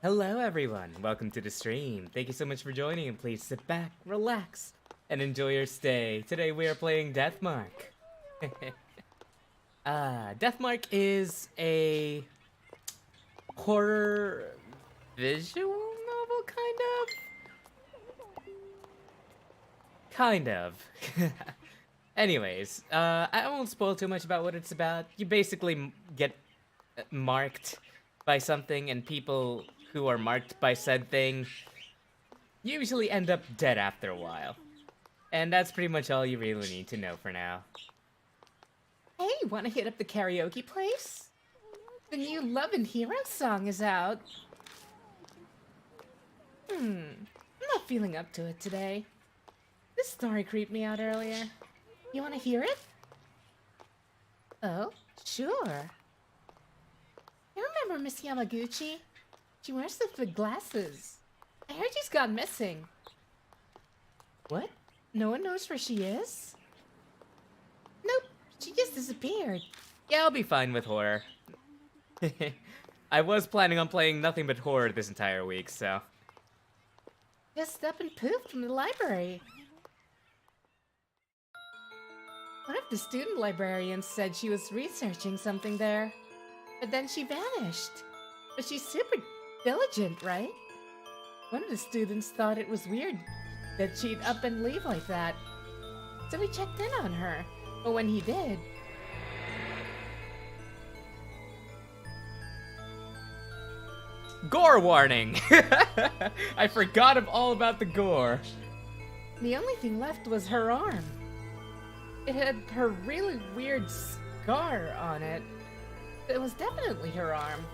Hello everyone, welcome to the stream. Thank you so much for joining and please sit back, relax, and enjoy your stay. Today we are playing Deathmark. Deathmark is a horror visual novel, kind of. Anyways, I won't spoil too much about what it's about. You basically get marked by something, and people who are marked by said thing usually end up dead after a while. And that's pretty much all you really need to know for now. Hey, wanna hit up the karaoke place? The new Love and Hero song is out. I'm not feeling up to it today. This story creeped me out earlier. You wanna hear it? Oh, sure. You remember Miss Yamaguchi? She wears the big glasses. I heard she's gone missing. What? No one knows where she is? Nope, she just disappeared. Yeah, I'll be fine with horror. I was planning on playing nothing but horror this entire week, so... Just up and poofed from the library. One of the student librarians said she was researching something there, but then she vanished. But she's super diligent, right? One of the students thought it was weird that she'd up and leave like that. So we checked in on her, but when he did... Gore warning! I forgot all about the gore. The only thing left was her arm. It had her really weird scar on it. It was definitely her arm.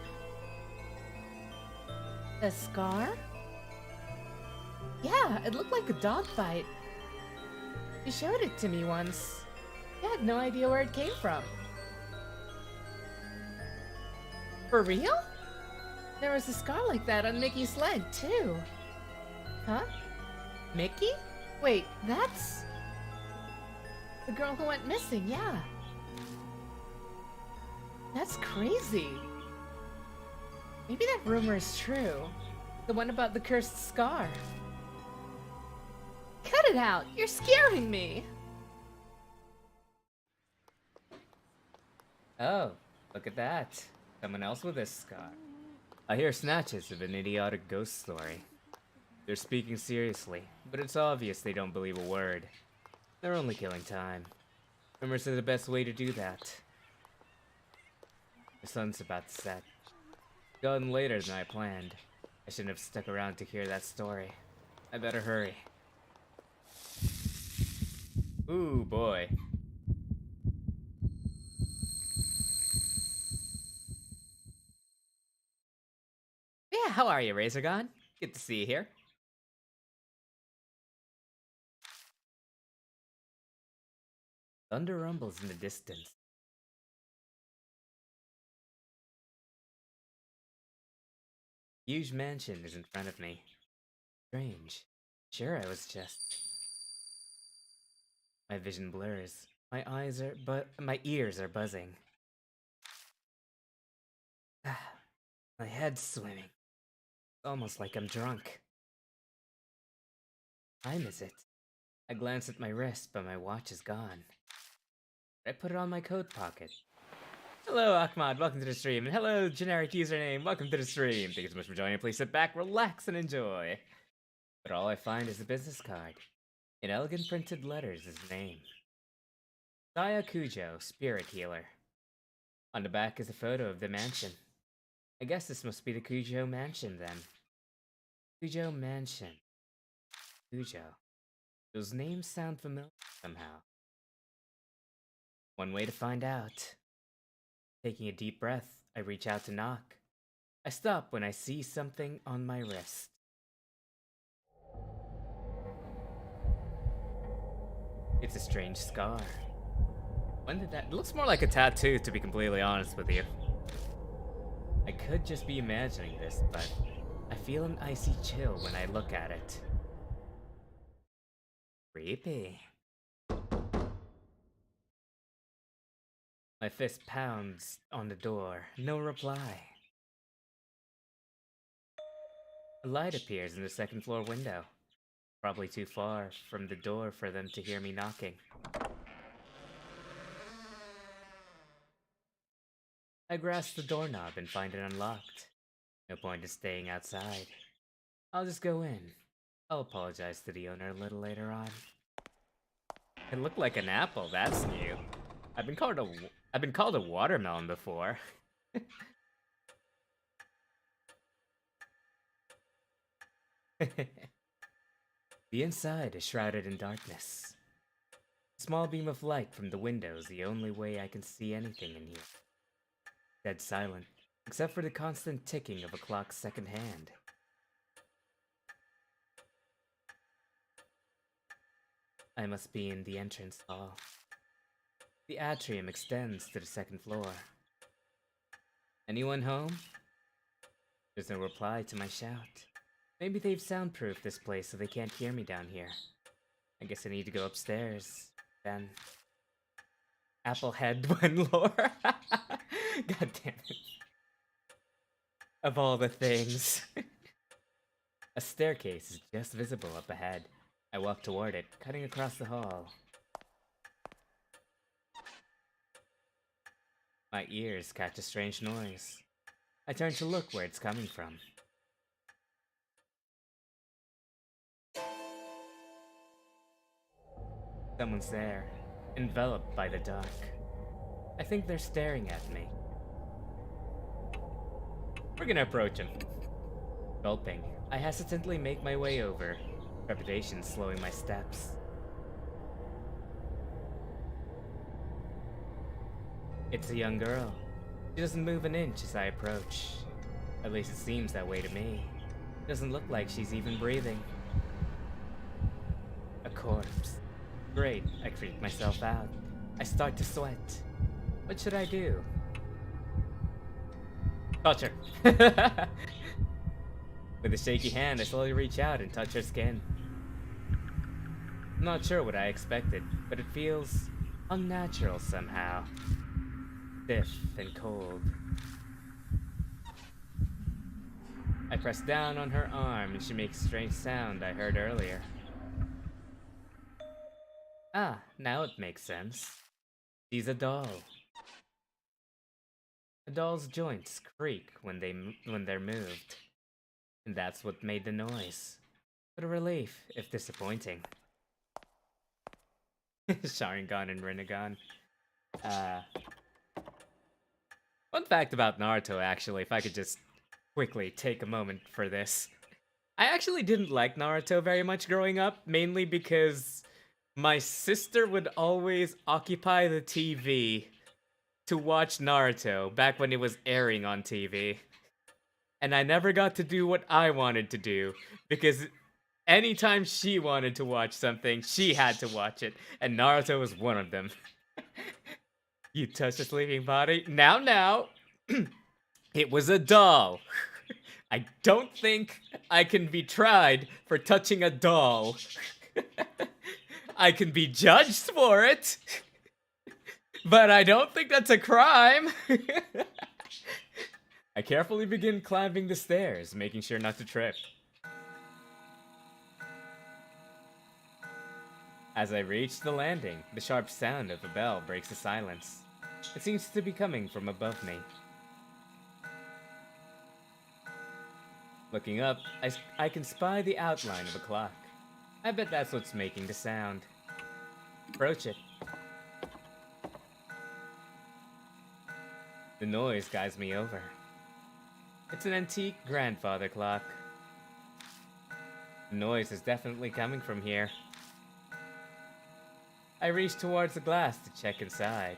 A scar? Yeah, it looked like a dog bite. She showed it to me once. I had no idea where it came from. For real? There was a scar like that on Mickey's leg, too. Huh? Mickey? Wait, that's... the girl who went missing, yeah. That's crazy. Maybe that rumor is true. The one about the cursed scar. Cut it out! You're scaring me! Oh, look at that. Someone else with a scar. I hear snatches of an idiotic ghost story. They're speaking seriously, but it's obvious they don't believe a word. They're only killing time. Rumors are the best way to do that. The sun's about to set. Gotten later than I planned. I shouldn't have stuck around to hear that story. I better hurry. Ooh, boy. Yeah, how are you, Razorgon? Good to see you here. Thunder rumbles in the distance. Huge mansion is in front of me. Strange. Sure, I was just... My vision blurs. My ears are buzzing. My head's swimming. It's almost like I'm drunk. Time is it? I glance at my wrist, but my watch is gone. I put it on my coat pocket. Hello, Ahmad. Welcome to the stream. And hello, generic username. Welcome to the stream. Thank you so much for joining. Please sit back, relax, and enjoy. But all I find is a business card. In elegant printed letters is the name. Saya Kujo, spirit healer. On the back is a photo of the mansion. I guess this must be the Kujo mansion then. Kujo mansion. Kujo. Those names sound familiar somehow. One way to find out. Taking a deep breath, I reach out to knock. I stop when I see something on my wrist. It's a strange scar. When did that? It looks more like a tattoo, to be completely honest with you. I could just be imagining this, but I feel an icy chill when I look at it. Creepy. My fist pounds on the door. No reply. A light appears in the second floor window. Probably too far from the door for them to hear me knocking. I grasp the doorknob and find it unlocked. No point in staying outside. I'll just go in. I'll apologize to the owner a little later on. It looked like an apple, that's new. I've been called a watermelon before. The inside is shrouded in darkness. A small beam of light from the window is the only way I can see anything in here. Dead silent, except for the constant ticking of a clock's second hand. I must be in the entrance hall. The atrium extends to the second floor. Anyone home? There's no reply to my shout. Maybe they've soundproofed this place so they can't hear me down here. I guess I need to go upstairs, then. Applehead one lore. God damn it. Of all the things. A staircase is just visible up ahead. I walk toward it, cutting across the hall. My ears catch a strange noise. I turn to look where it's coming from. Someone's there, enveloped by the dark. I think they're staring at me. We're gonna approach him. Gulping, I hesitantly make my way over, trepidation slowing my steps. It's a young girl. She doesn't move an inch as I approach. At least it seems that way to me. Doesn't look like she's even breathing. A corpse. Great, I creep myself out. I start to sweat. What should I do? Touch her. With a shaky hand, I slowly reach out and touch her skin. I'm not sure what I expected, but it feels unnatural somehow. Stiff and cold. I press down on her arm and she makes a strange sound I heard earlier. Ah, now it makes sense. She's a doll. A doll's joints creak when they're moved. And that's what made the noise. What a relief, if disappointing. Sharingan and Rinnegan. Fun fact about Naruto, actually, if I could just quickly take a moment for this. I actually didn't like Naruto very much growing up, mainly because my sister would always occupy the TV to watch Naruto back when it was airing on TV. And I never got to do what I wanted to do, because anytime she wanted to watch something, she had to watch it, and Naruto was one of them. You touched a sleeping body? Now. It was a doll. I don't think I can be tried for touching a doll. I can be judged for it, but I don't think that's a crime. I carefully begin climbing the stairs, making sure not to trip. As I reach the landing, the sharp sound of a bell breaks the silence. It seems to be coming from above me. Looking up, I can spy the outline of a clock. I bet that's what's making the sound. Approach it. The noise guides me over. It's an antique grandfather clock. The noise is definitely coming from here. I reach towards the glass to check inside.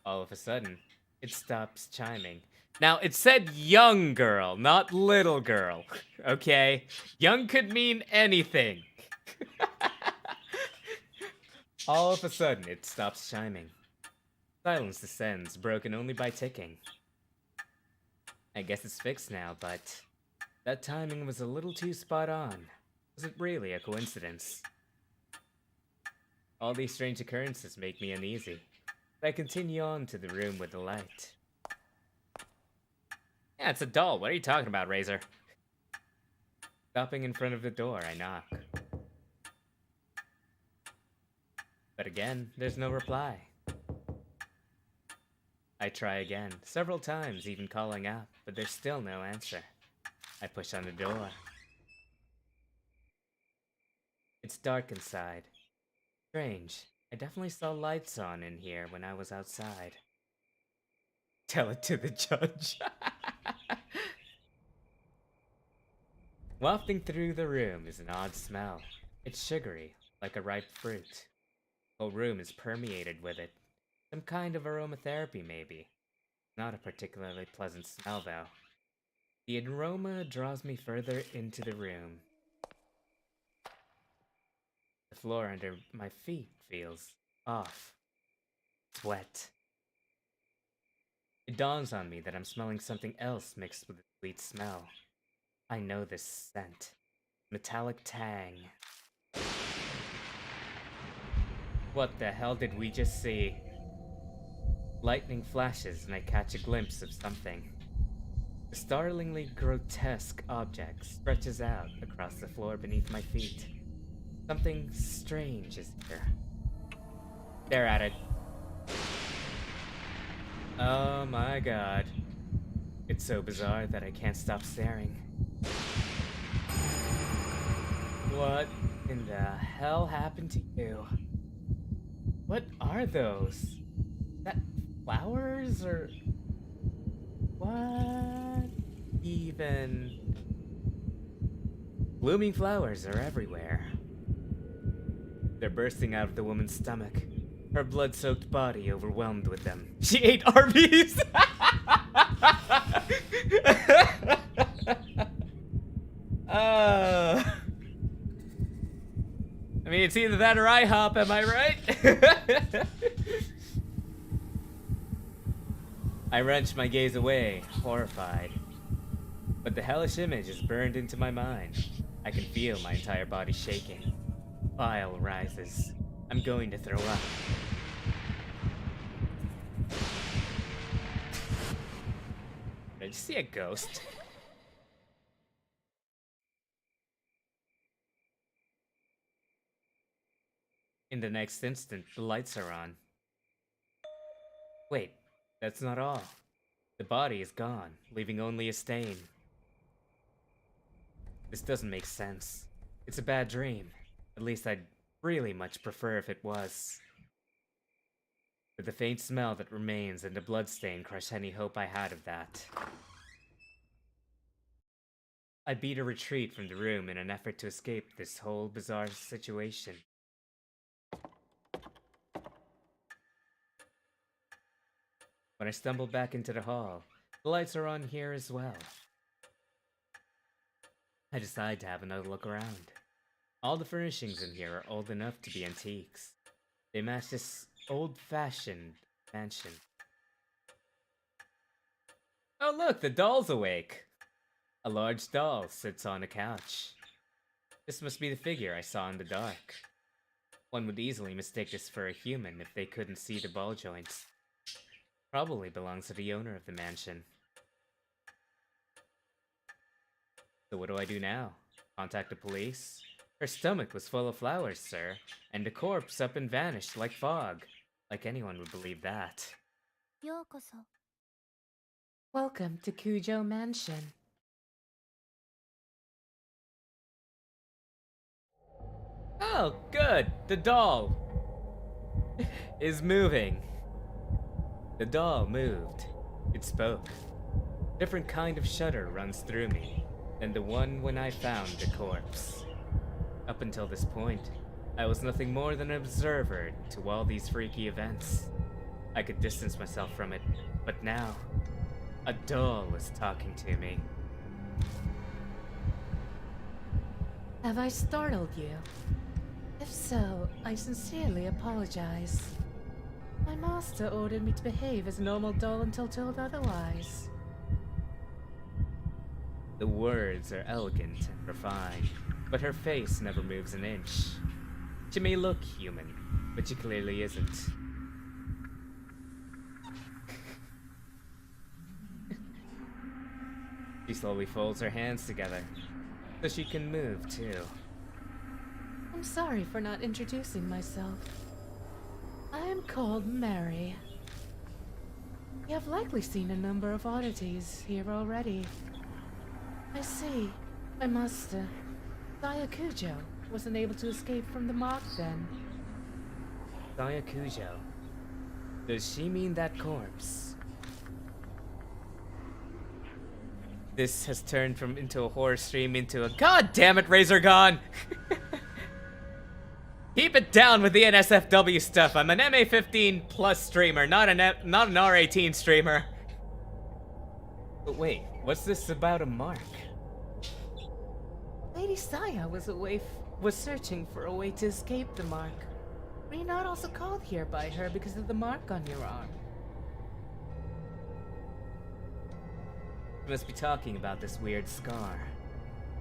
All of a sudden, it stops chiming. Now, it said young girl, not little girl, okay? Young could mean anything. All of a sudden, it stops chiming. Silence descends, broken only by ticking. I guess it's fixed now, but that timing was a little too spot on. Was it really a coincidence? All these strange occurrences make me uneasy. I continue on to the room with the light. Yeah, it's a doll. What are you talking about, Razor? Stopping in front of the door, I knock. But again, there's no reply. I try again, several times, even calling out, but there's still no answer. I push on the door. It's dark inside. Strange. I definitely saw lights on in here when I was outside. Tell it to the judge. Wafting through the room is an odd smell. It's sugary, like a ripe fruit. The whole room is permeated with it. Some kind of aromatherapy, maybe. Not a particularly pleasant smell, though. The aroma draws me further into the room. The floor under my feet feels off. It's wet. It dawns on me that I'm smelling something else mixed with the sweet smell. I know this scent. Metallic tang. What the hell did we just see? Lightning flashes and I catch a glimpse of something. A startlingly grotesque object stretches out across the floor beneath my feet. Something strange is here. Stare at it. Oh my god. It's so bizarre that I can't stop staring. What in the hell happened to you? What are those? Is that flowers or... what even? Blooming flowers are everywhere. They're bursting out of the woman's stomach, her blood-soaked body overwhelmed with them. She ate Arby's! I mean, it's either that or IHOP, am I right? I wrench my gaze away, horrified. But the hellish image is burned into my mind. I can feel my entire body shaking. Bile rises. I'm going to throw up. Did I just see a ghost? In the next instant, the lights are on. Wait, that's not all. The body is gone, leaving only a stain. This doesn't make sense. It's a bad dream. At least I'd really much prefer if it was. But the faint smell that remains and the bloodstain crush any hope I had of that. I beat a retreat from the room in an effort to escape this whole bizarre situation. When I stumble back into the hall, the lights are on here as well. I decide to have another look around. All the furnishings in here are old enough to be antiques. They match this old-fashioned mansion. Oh look, the doll's awake! A large doll sits on a couch. This must be the figure I saw in the dark. One would easily mistake this for a human if they couldn't see the ball joints. Probably belongs to the owner of the mansion. So what do I do now? Contact the police? Her stomach was full of flowers, sir, and the corpse up and vanished like fog. Like anyone would believe that. Welcome to Kujo Mansion. Oh, good! The doll is moving. The doll moved. It spoke. Different kind of shudder runs through me than the one when I found the corpse. Up until this point, I was nothing more than an observer to all these freaky events. I could distance myself from it, but now, a doll was talking to me. Have I startled you? If so, I sincerely apologize. My master ordered me to behave as a normal doll until told otherwise. The words are elegant and refined, but her face never moves an inch. She may look human, but she clearly isn't. She slowly folds her hands together, so she can move too. I'm sorry for not introducing myself. I am called Mary. You have likely seen a number of oddities here already. I see. My master, Sayakujo, wasn't able to escape from the mark then. Sayakujo. Does she mean that corpse? This has turned from into a horror stream into a God damn it, Razor Gone! Keep it down with the NSFW stuff. I'm an MA15 plus streamer, not an R18 streamer. But wait, what's this about a mark? Lady Saya was searching for a way to escape the mark. Were you not also called here by her because of the mark on your arm? You must be talking about this weird scar.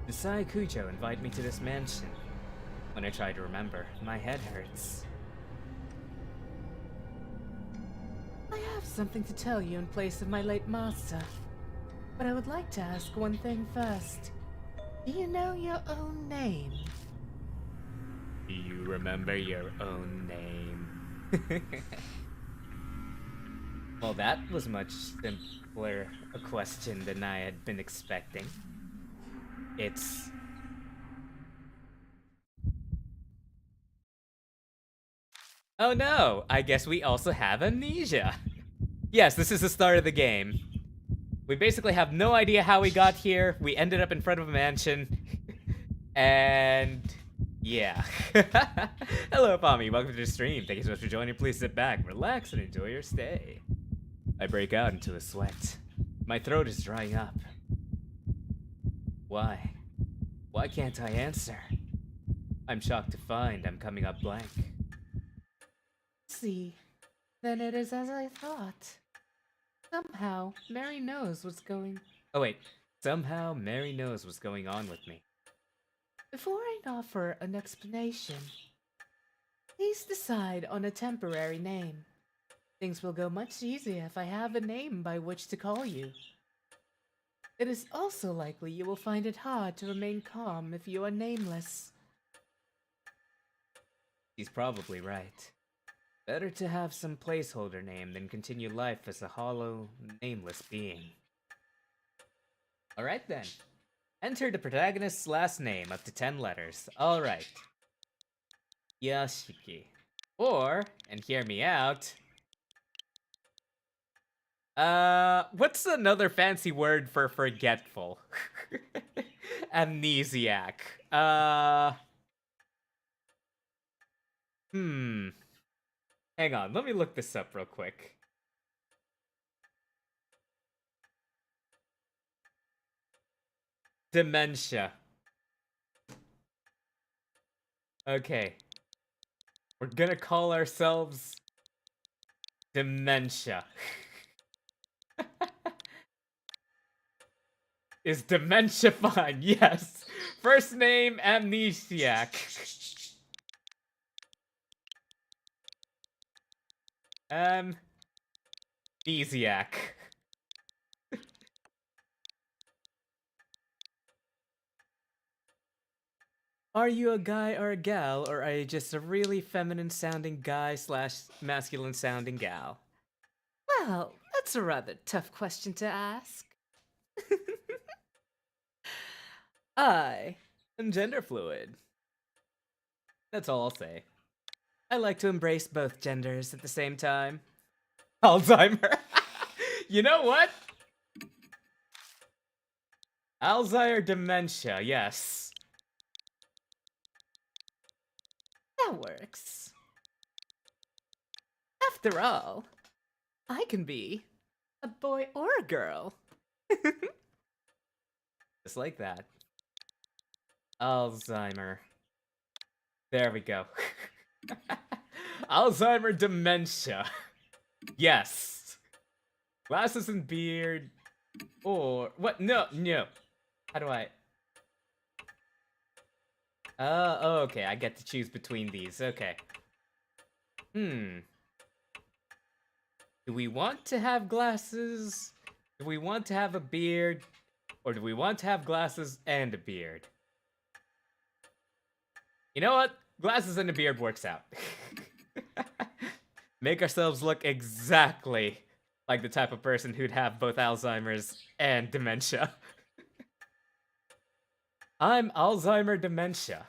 Did Sayakujo invite me to this mansion? When I try to remember, my head hurts. I have something to tell you in place of my late master. But I would like to ask one thing first. Do you know your own name? Do you remember your own name? Well, that was much simpler a question than I had been expecting. It's... Oh no! I guess we also have amnesia! Yes, this is the start of the game. We basically have no idea how we got here. We ended up in front of a mansion. And... yeah. Hello, Pami. Welcome to the stream. Thank you so much for joining. Please sit back, relax, and enjoy your stay. I break out into a sweat. My throat is drying up. Why? Why can't I answer? I'm shocked to find I'm coming up blank. See, then it is as I thought. Somehow, Mary knows what's going... Oh wait, somehow Mary knows what's going on with me. Before I offer an explanation, please decide on a temporary name. Things will go much easier if I have a name by which to call you. It is also likely you will find it hard to remain calm if you are nameless. She's probably right. Better to have some placeholder name than continue life as a hollow, nameless being. Alright then. Enter the protagonist's last name up to 10 letters. Alright. Yashiki. Or, and hear me out... what's another fancy word for forgetful? Amnesiac. Hang on, let me look this up real quick. Dementia. Okay. We're gonna call ourselves Dementia. Is dementia fine? Yes. First name, Amnesiac. Amnesiac. Are you a guy or a gal, or are you just a really feminine sounding guy slash masculine sounding gal? Well, that's a rather tough question to ask. I am gender fluid. That's all I'll say. I like to embrace both genders at the same time. Alzheimer. You know what? Alzheimer dementia, yes. That works. After all, I can be a boy or a girl. Just like that. Alzheimer. There we go. Alzheimer dementia. Yes. Glasses and beard. Or what? No. How do I? Oh, okay. I get to choose between these. Okay. Do we want to have glasses? Do we want to have a beard? Or do we want to have glasses and a beard? You know what? Glasses and a beard works out. Make ourselves look exactly like the type of person who'd have both Alzheimer's and dementia. I'm Alzheimer dementia.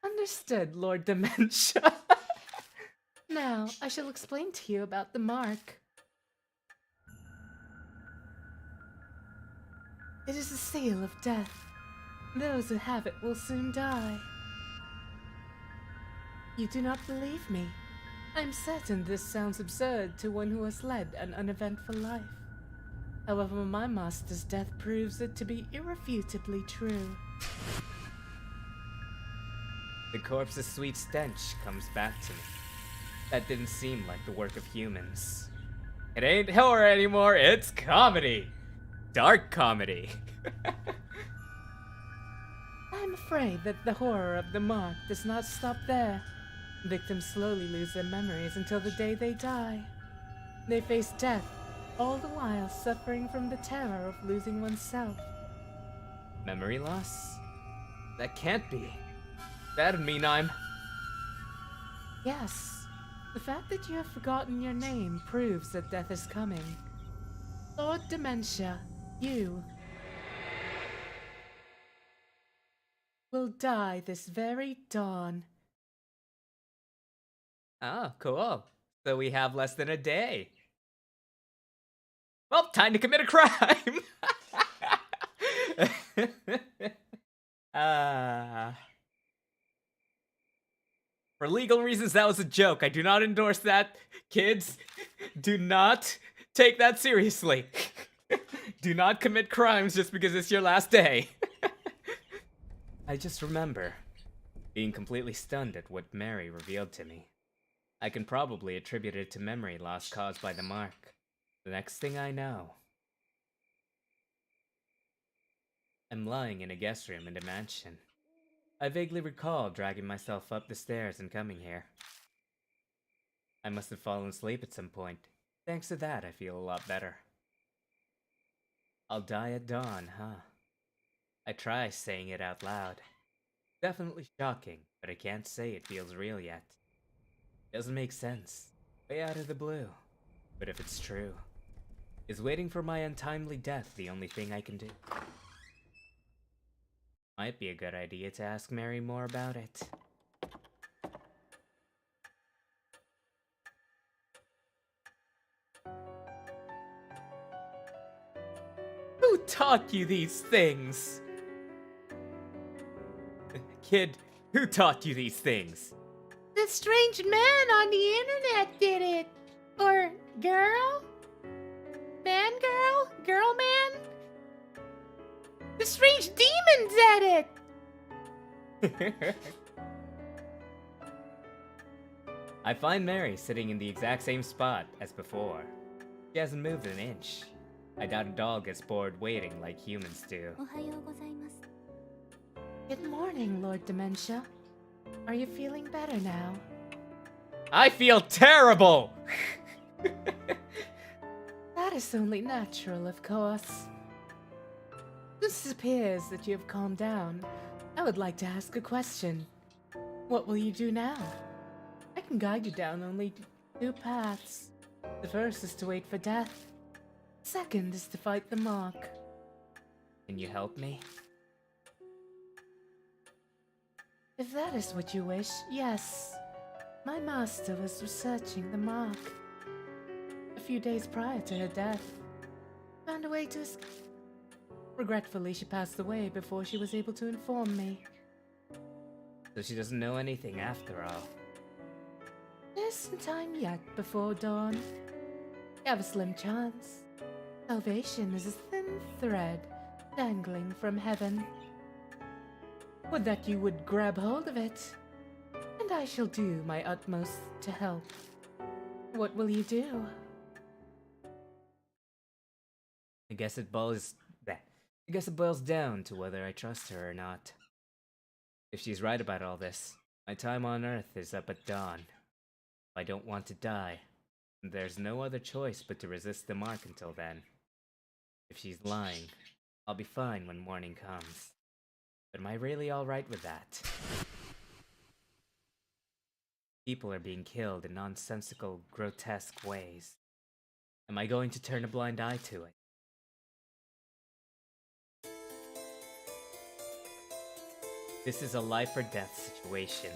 Understood, Lord Dementia. Now, I shall explain to you about the mark. It is a seal of death. Those who have it will soon die. You do not believe me. I'm certain this sounds absurd to one who has led an uneventful life. However, my master's death proves it to be irrefutably true. The corpse's sweet stench comes back to me. That didn't seem like the work of humans. It ain't horror anymore, it's comedy! Dark comedy. I'm afraid that the horror of the mark does not stop there. Victims slowly lose their memories until the day they die. They face death, all the while suffering from the terror of losing oneself. Memory loss? That can't be. That'd mean I'm... Yes, the fact that you have forgotten your name proves that death is coming. Lord Dementia, you will die this very dawn. Oh, cool. So we have less than a day. Well, time to commit a crime! For legal reasons, that was a joke. I do not endorse that. Kids, do not take that seriously. Do not commit crimes just because it's your last day. I just remember being completely stunned at what Mary revealed to me. I can probably attribute it to memory loss caused by the mark. The next thing I know, I'm lying in a guest room in a mansion. I vaguely recall dragging myself up the stairs and coming here. I must have fallen asleep at some point. Thanks to that, I feel a lot better. I'll die at dawn, huh? I try saying it out loud. Definitely shocking, but I can't say it feels real yet. Doesn't make sense. Way out of the blue. But if it's true, is waiting for my untimely death the only thing I can do? Might be a good idea to ask Mary more about it. Who taught you these things? Kid, who taught you these things? The strange man on the internet did it. Or girl? Man girl? Girl man? The strange demons at it! I find Mary sitting in the exact same spot as before. She hasn't moved an inch. I doubt a dog gets bored waiting like humans do. Good morning, Lord Dementia. Are you feeling better now? I feel terrible! That is only natural, of course. Since it appears that you have calmed down, I would like to ask a question. What will you do now? I can guide you down only two paths. The first is to wait for death. The second is to fight the mark. Can you help me? If that is what you wish, yes. My master was researching the mark. A few days prior to her death, found a way to escape. Regretfully, she passed away before she was able to inform me. So she doesn't know anything after all. There's some time yet before dawn. You have a slim chance. Salvation is a thin thread dangling from heaven. Would that you would grab hold of it, and I shall do my utmost to help. What will you do? I guess it boils down to whether I trust her or not. If she's right about all this, my time on Earth is up at dawn. If I don't want to die, There's no other choice but to resist the mark until then. If she's lying, I'll be fine when morning comes. But am I really alright with that? People are being killed in nonsensical, grotesque ways. Am I going to turn a blind eye to it? This is a life or death situation.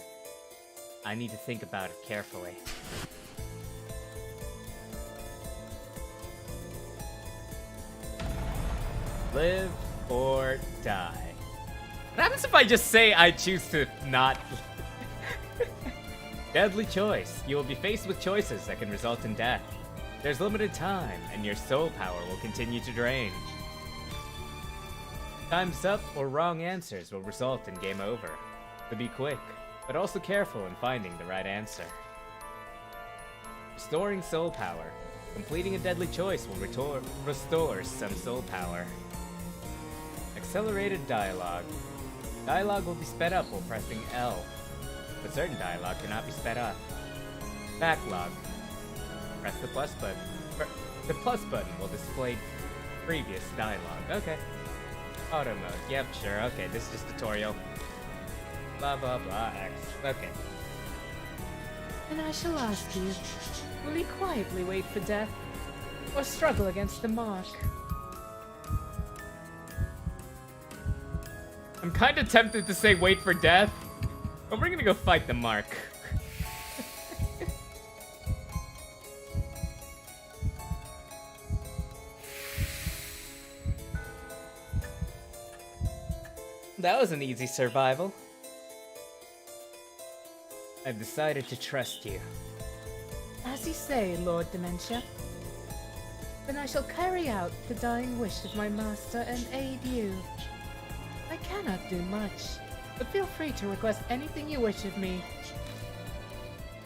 I need to think about it carefully. Live or die. What happens if I just say I choose to not? Deadly choice. You will be faced with choices that can result in death. There's limited time, and your soul power will continue to drain. Time's up or wrong answers will result in game over. So be quick, but also careful in finding the right answer. Restoring soul power. Completing a deadly choice will restore some soul power. Accelerated dialogue. Dialogue will be sped up while pressing L, but certain dialogue cannot be sped up. Backlog. Press the plus button. The plus button will display previous dialogue. Okay. Auto mode. Yep, sure. Okay, this is just tutorial. Blah blah blah X. Okay. And I shall ask you, will you quietly wait for death, or struggle against the mark? I'm kind of tempted to say wait for death, but we're gonna go fight the mark. That was an easy survival. I've decided to trust you. As you say, Lord Dementia. Then I shall carry out the dying wish of my master and aid you. I cannot do much, but feel free to request anything you wish of me.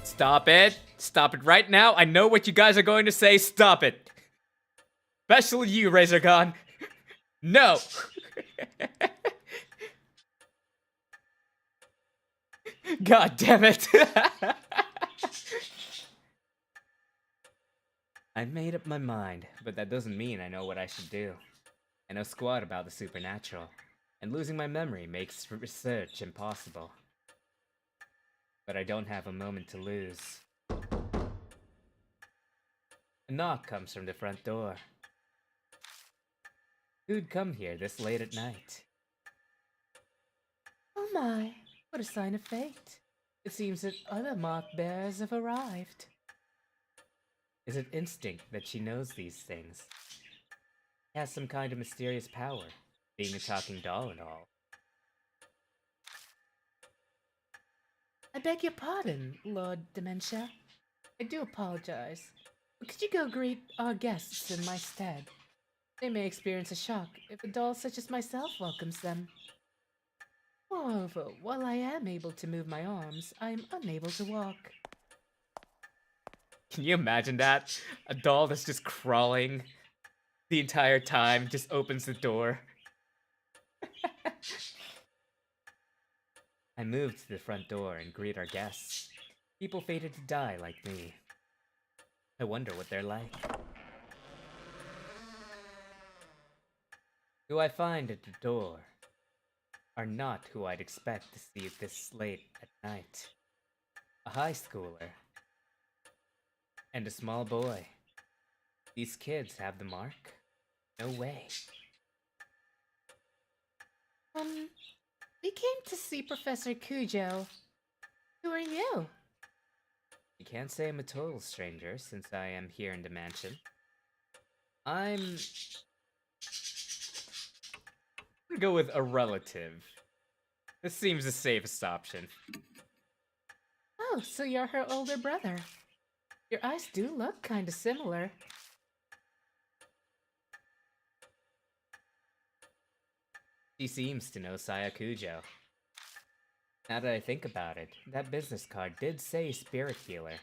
Stop it! Stop it right now! I know what you guys are going to say. Stop it! Especially you, Razorgon. No! God damn it! I made up my mind, but that doesn't mean I know what I should do. I know squat about the supernatural, and losing my memory makes research impossible. But I don't have a moment to lose. A knock comes from the front door. Who'd come here this late at night? Oh my, what a sign of fate. It seems that other mark bearers have arrived. Is it instinct that she knows these things? She has some kind of mysterious power, being a talking doll and all. I beg your pardon, Lord Dementia. I do apologize. But could you go greet our guests in my stead? They may experience a shock if a doll such as myself welcomes them. Moreover, while I am able to move my arms, I am unable to walk. Can you imagine that? A doll that's just crawling the entire time, just opens the door. I move to the front door and greet our guests. People fated to die like me. I wonder what they're like. Who I find at the door are not who I'd expect to see this late at night. A high schooler and a small boy. These kids have the mark? No way. We came to see Professor Cujo. Who are you? You can't say I'm a total stranger since I am here in the mansion. I'm gonna go with a relative. This seems the safest option. Oh, so you're her older brother. Your eyes do look kinda similar. She seems to know Saya Cujo. Now that I think about it, that business card did say spirit healer.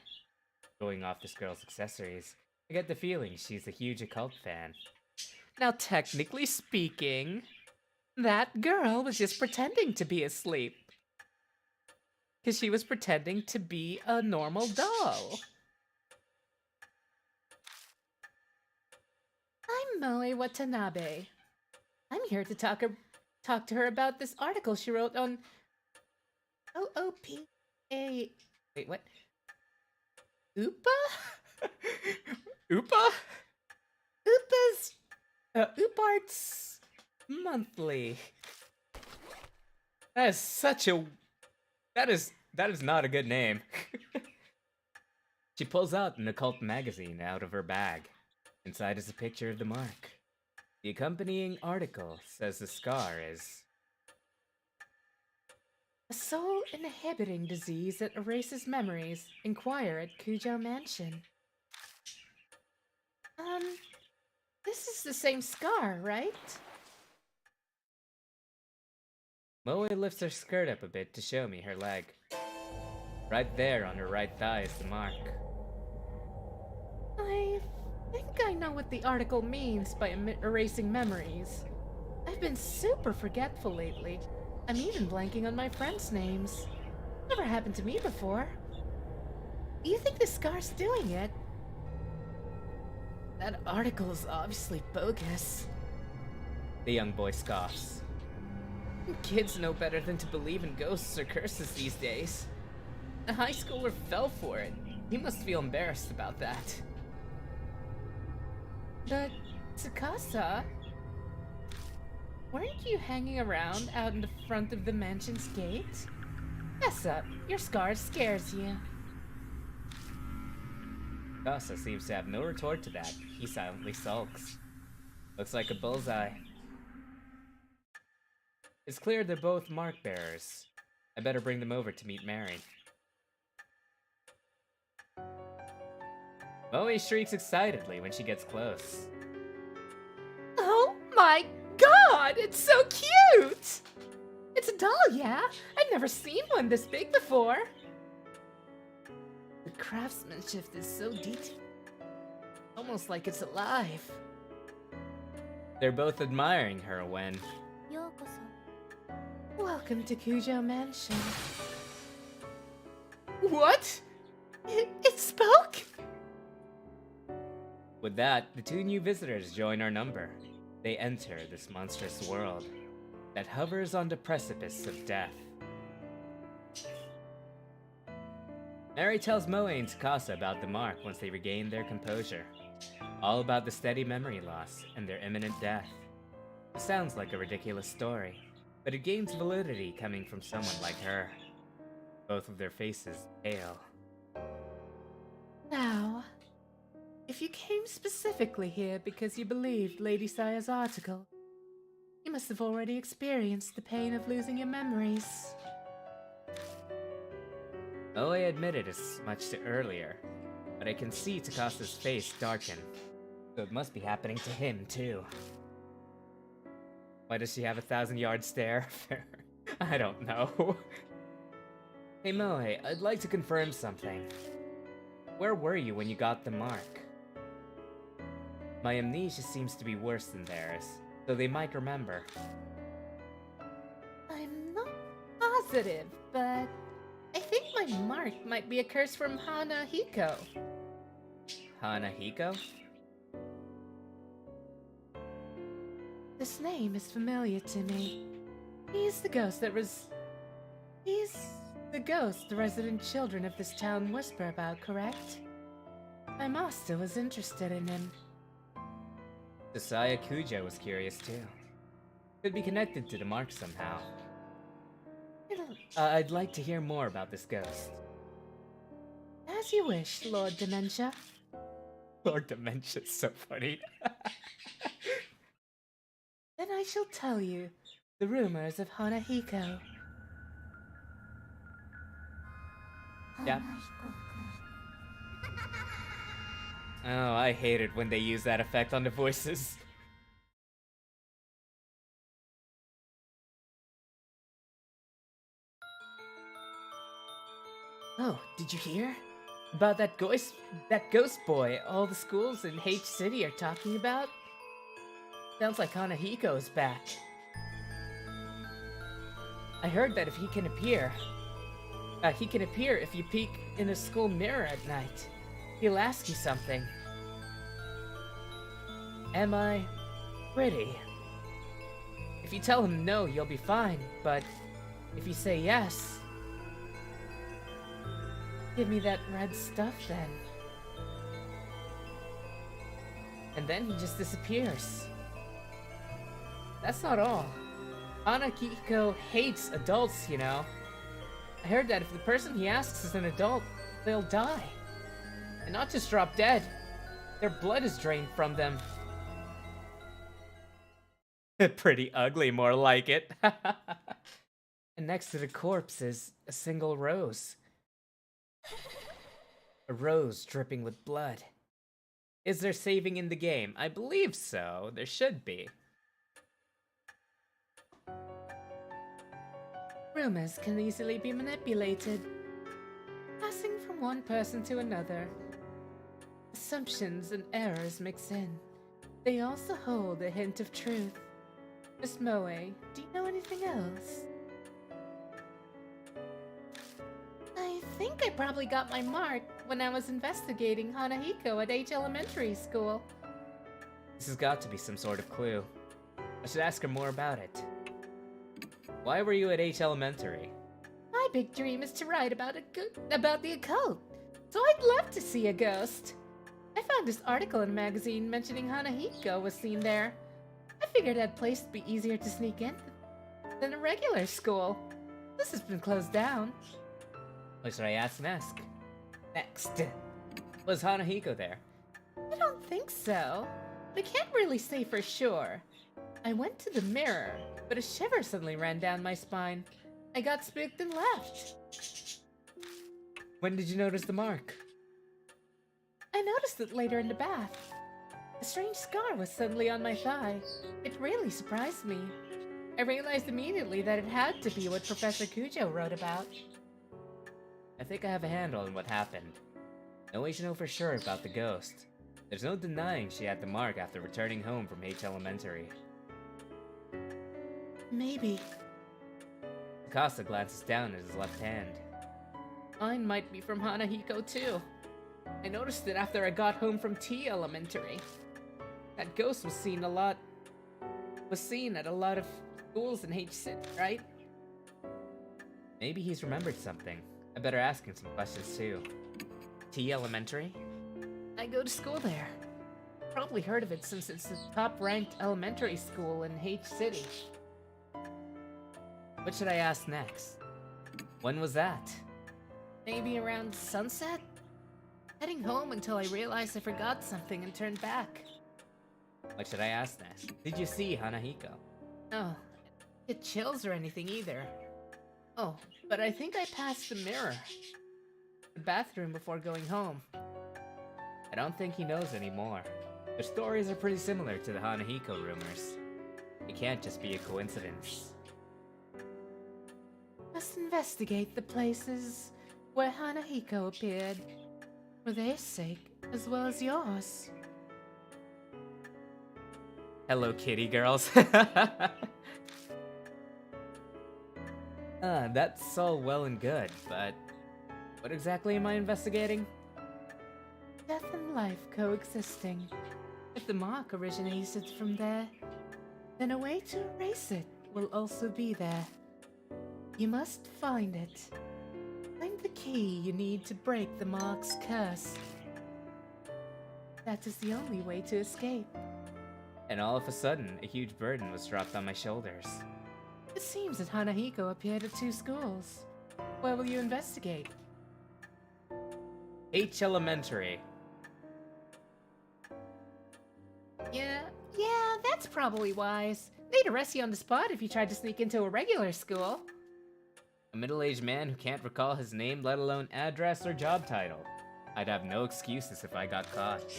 Going off this girl's accessories, I get the feeling she's a huge occult fan. Now, technically speaking, That girl was just pretending to be asleep. because she was pretending to be a normal doll. I'm Moe Watanabe. I'm here to talk to her about this article she wrote on OOPA. Wait, what? Oopa? Oopa? Oopa's Ooparts Monthly. That is such a... That is not a good name. She pulls out an occult magazine out of her bag. Inside is a picture of the mark. The accompanying article says the scar is... A soul-inhibiting disease that erases memories. Inquire at Kujo Mansion. This is the same scar, right? Moe lifts her skirt up a bit to show me her leg. Right there on her right thigh is the mark. I think I know what the article means by erasing memories. I've been super forgetful lately. I'm even blanking on my friends' names. Never happened to me before. Do you think the scar's doing it? That article is obviously bogus. The young boy scoffs. Kids know better than to believe in ghosts or curses these days. A high schooler fell for it. He must feel embarrassed about that. But, Tsukasa, weren't you hanging around out in the front of the mansion's gate? Fess up, your scar scares you. Tsukasa seems to have no retort to that. He silently sulks. Looks like a bullseye. It's clear they're both mark bearers. I better bring them over to meet Mary. Moe shrieks excitedly when she gets close. Oh my god, it's so cute! It's a doll, yeah? I've never seen one this big before. The craftsmanship is so detailed. Almost like it's alive. They're both admiring her when... Welcome to Kujo Mansion. What? It spoke? With that, the two new visitors join our number. They enter this monstrous world that hovers on the precipice of death. Mary tells Moe and Tsukasa about the mark once they regain their composure. All about the steady memory loss and their imminent death. It sounds like a ridiculous story, but it gains validity coming from someone like her. Both of their faces pale. Now, if you came specifically here because you believed Lady Saya's article, you must have already experienced the pain of losing your memories. Moe admitted as much earlier, but I can see Takasa's face darken, so it must be happening to him too. Why does she have a 1,000-yard stare? I don't know. Hey Moe, I'd like to confirm something. Where were you when you got the mark? My amnesia seems to be worse than theirs, so they might remember. I'm not positive, but I think my mark might be a curse from Hana Hiko. Hanahiko? This name is familiar to me. He's the ghost the resident children of this town whisper about, correct? My master was interested in him. Josiah Kujo was curious too. Could be connected to the mark somehow. I'd like to hear more about this ghost. As you wish, Lord Dementia. Lord Dementia's so funny. Then I shall tell you the rumors of Hanahiko. Yep. Oh, I hate it when they use that effect on the voices. Oh, did you hear? About that ghost boy all the schools in H City are talking about? Sounds like Hanahiko's back. I heard that if he can appear if you peek in a school mirror at night. He'll ask you something. Am I pretty? If you tell him no, you'll be fine, but if you say yes... Give me that red stuff then. And then he just disappears. That's not all. Hanahiko hates adults, you know. I heard that if the person he asks is an adult, they'll die. And not just drop dead. Their blood is drained from them. Pretty ugly, more like it. And next to the corpse is a single rose. A rose dripping with blood. Is there saving in the game? I believe so. There should be. Rumors can easily be manipulated, passing from one person to another. Assumptions and errors mix in. They also hold a hint of truth. Miss Moe, do you know anything else? I think I probably got my mark when I was investigating Hanahiko at H Elementary School. This has got to be some sort of clue. I should ask her more about it. Why were you at H Elementary? My big dream is to write about the occult, so I'd love to see a ghost. I found this article in a magazine mentioning Hanahiko was seen there. I figured that place would be easier to sneak in than a regular school. This has been closed down. What should I ask next? Was Hanahiko there? I don't think so. I can't really say for sure. I went to the mirror, but a shiver suddenly ran down my spine. I got spooked and left. When did you notice the mark? I noticed it later in the bath. A strange scar was suddenly on my thigh. It really surprised me. I realized immediately that it had to be what Professor Kujo wrote about. I think I have a handle on what happened. No way to know for sure about the ghost. There's no denying she had the mark after returning home from H Elementary. Maybe. Akasa glances down at his left hand. Mine might be from Hanahiko too. I noticed it after I got home from T Elementary. That ghost was seen at a lot of schools in H City, right? Maybe he's remembered something. I better ask him some questions too. T Elementary? I go to school there. Probably heard of it since it's the top-ranked elementary school in H City. What should I ask next? When was that? Maybe around sunset? Heading home until I realized I forgot something and turned back. What should I ask next? Did you see Hanahiko? No, I didn't get chills or anything either. Oh, but I think I passed the mirror. The bathroom before going home. I don't think he knows anymore. Their stories are pretty similar to the Hanahiko rumors. It can't just be a coincidence. Must investigate the places where Hanahiko appeared. For their sake, as well as yours. Hello, kitty girls. That's all well and good, but what exactly am I investigating? Death and life coexisting. If the mark originated from there, then a way to erase it will also be there. You must find it. Find the key you need to break the mark's curse. That is the only way to escape. And all of a sudden, a huge burden was dropped on my shoulders. It seems that Hanahiko appeared at 2 schools. Where will you investigate? H Elementary. Yeah, that's probably wise. They'd arrest you on the spot if you tried to sneak into a regular school. A middle-aged man who can't recall his name, let alone address or job title. I'd have no excuses if I got caught.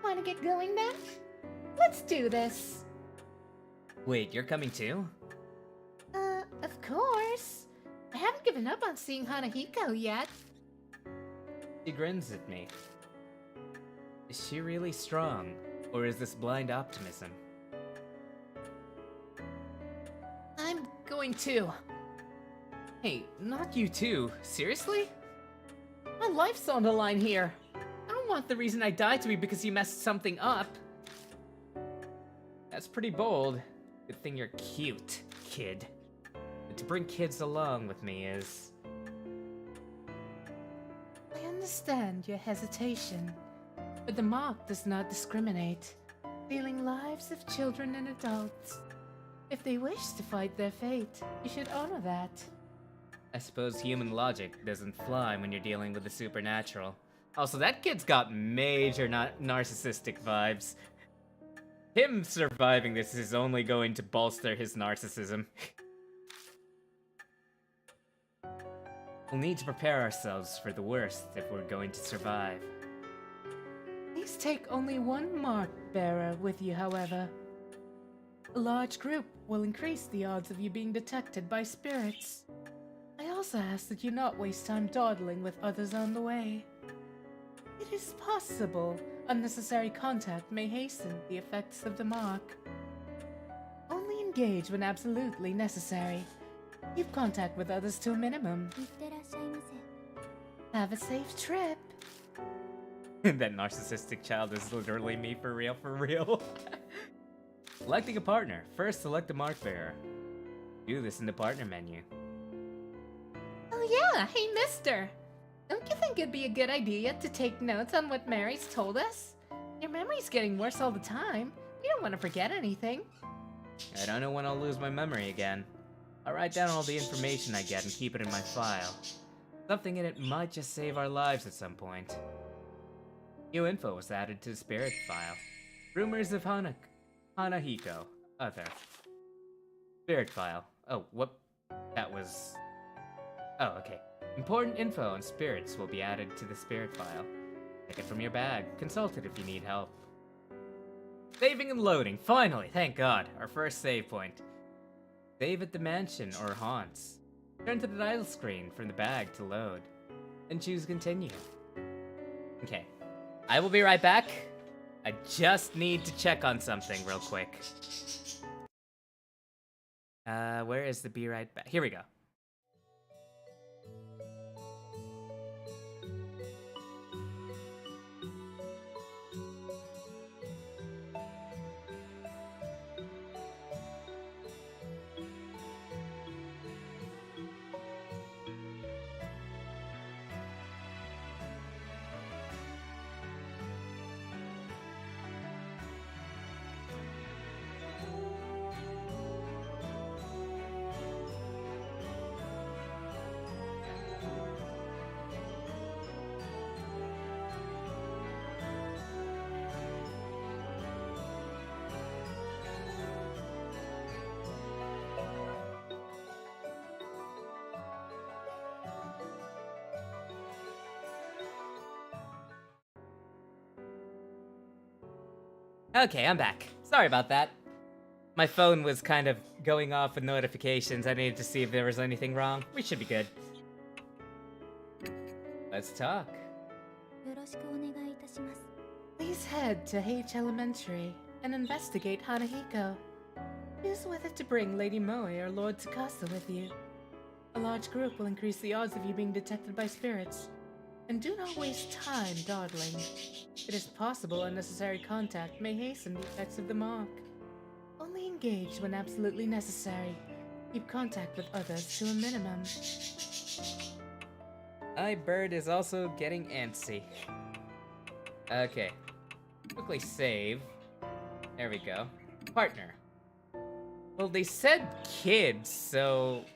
Wanna get going then? Let's do this. Wait, you're coming too? Of course. I haven't given up on seeing Hanahiko yet. She grins at me. Is she really strong, or is this blind optimism? I'm going too. Hey, not you too. Seriously? My life's on the line here. I don't want the reason I died to be because you messed something up. That's pretty bold. Good thing you're cute, kid. But to bring kids along with me is... I understand your hesitation, but the mark does not discriminate, stealing lives of children and adults. If they wish to fight their fate, you should honor that. I suppose human logic doesn't fly when you're dealing with the supernatural. Also, that kid's got major narcissistic vibes. Him surviving this is only going to bolster his narcissism. We'll need to prepare ourselves for the worst if we're going to survive. Please take only one mark bearer with you, however. A large group will increase the odds of you being detected by spirits. I also ask that you not waste time dawdling with others on the way. It is possible unnecessary contact may hasten the effects of the mark. Only engage when absolutely necessary. Keep contact with others to a minimum. Have a safe trip. That narcissistic child is literally me for real, for real. Selecting a partner. First, select a mark bearer. Do this in the partner menu. Oh yeah, hey mister! Don't you think it'd be a good idea to take notes on what Mary's told us? Your memory's getting worse all the time. We don't want to forget anything. I don't know when I'll lose my memory again. I'll write down all the information I get and keep it in my file. Something in it might just save our lives at some point. New info was added to the spirit file. Rumors of Hanahiko. Other. Spirit file. Oh, what? That was... Oh, okay. Important info on spirits will be added to the spirit file. Take it from your bag. Consult it if you need help. Saving and loading. Finally, thank God. Our first save point. Save at the mansion or haunts. Turn to the title screen from the bag to load. And choose continue. Okay. I will be right back. I just need to check on something real quick. Where is the be right back? Here we go. Okay, I'm back. Sorry about that. My phone was kind of going off with notifications. I needed to see if there was anything wrong. We should be good. Let's talk. Please head to H Elementary and investigate Hanahiko. Choose whether to bring Lady Moe or Lord Tsukasa with you. A large group will increase the odds of you being detected by spirits. And do not waste time dawdling. It is possible unnecessary contact may hasten the effects of the mark. Only engage when absolutely necessary. Keep contact with others to a minimum. My bird is also getting antsy. Okay. Quickly save. There we go. Partner. Well, they said kids, so...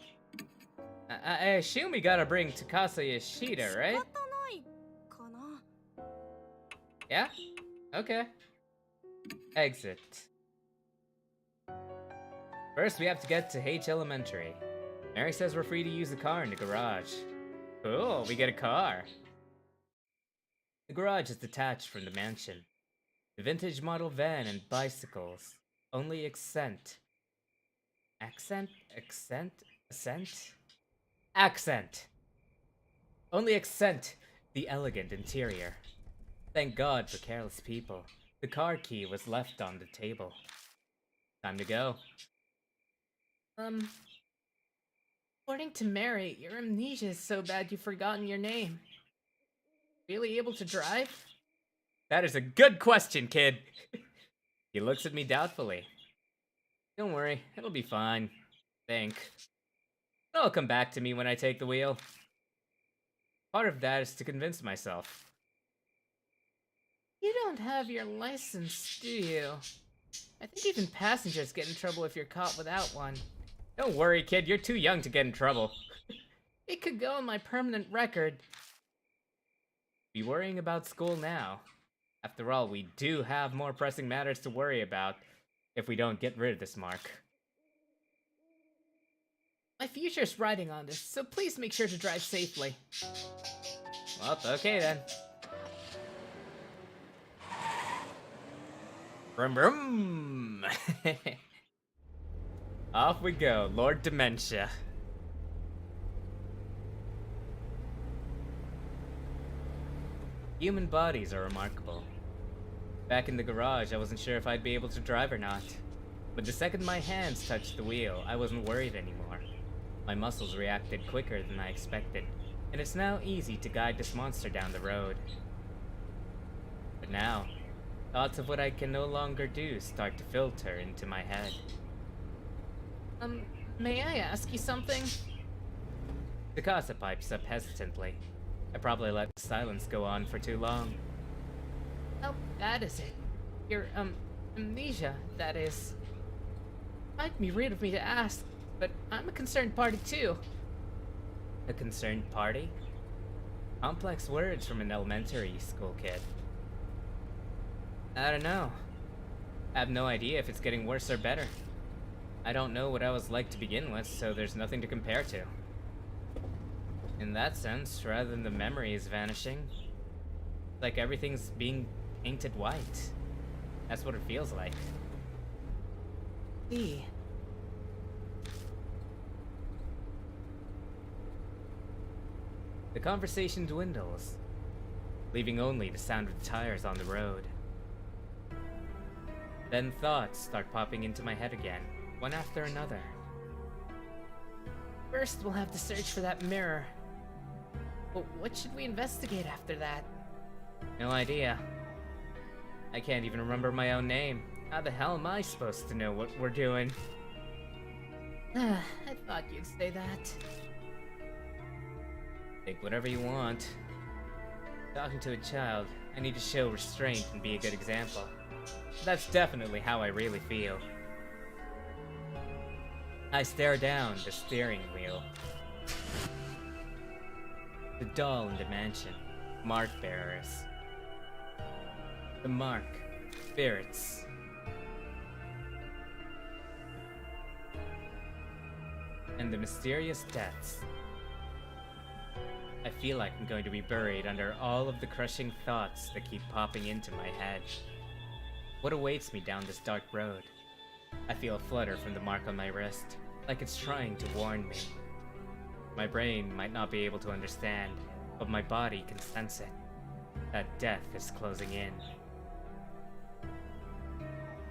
I assume we gotta bring Tsukasa Yoshida, right? Yeah? Okay. Exit. First, we have to get to H Elementary. Mary says we're free to use the car in the garage. Cool, we get a car. The garage is detached from the mansion. The vintage model van and bicycles only accent. Only accent the elegant interior. Thank God for careless people. The car key was left on the table. Time to go. According to Mary, your amnesia is so bad you've forgotten your name. Really able to drive? That is a good question, kid. He looks at me doubtfully. Don't worry, it'll be fine. Think. It'll come back to me when I take the wheel. Part of that is to convince myself. You don't have your license, do you? I think even passengers get in trouble if you're caught without one. Don't worry, kid, you're too young to get in trouble. It could go on my permanent record. Be worrying about school now. After all, we do have more pressing matters to worry about if we don't get rid of this mark. My future's riding on this, so please make sure to drive safely. Well, okay then. Brum brum! Off we go, Lord Dementia. Human bodies are remarkable. Back in the garage, I wasn't sure if I'd be able to drive or not. But the second my hands touched the wheel, I wasn't worried anymore. My muscles reacted quicker than I expected, and it's now easy to guide this monster down the road. But now, thoughts of what I can no longer do start to filter into my head. May I ask you something? Takasa pipes up hesitantly. I probably let the silence go on for too long. How bad is it? Your, amnesia, that is. Might be rude of me to ask, but I'm a concerned party too. A concerned party? Complex words from an elementary school kid. I don't know. I have no idea if it's getting worse or better. I don't know what I was like to begin with, so there's nothing to compare to. In that sense, rather than the memories vanishing, it's like everything's being painted white. That's what it feels like. See. The conversation dwindles, leaving only the sound of the tires on the road. Then thoughts start popping into my head again, one after another. First, we'll have to search for that mirror. But what should we investigate after that? No idea. I can't even remember my own name. How the hell am I supposed to know what we're doing? I thought you'd say that. Think whatever you want. Talking to a child, I need to show restraint and be a good example. That's definitely how I really feel. I stare down the steering wheel. The doll in the mansion. Mark bearers. The mark. Spirits. And the mysterious deaths. I feel like I'm going to be buried under all of the crushing thoughts that keep popping into my head. What awaits me down this dark road? I feel a flutter from the mark on my wrist, like it's trying to warn me. My brain might not be able to understand, but my body can sense it. That death is closing in.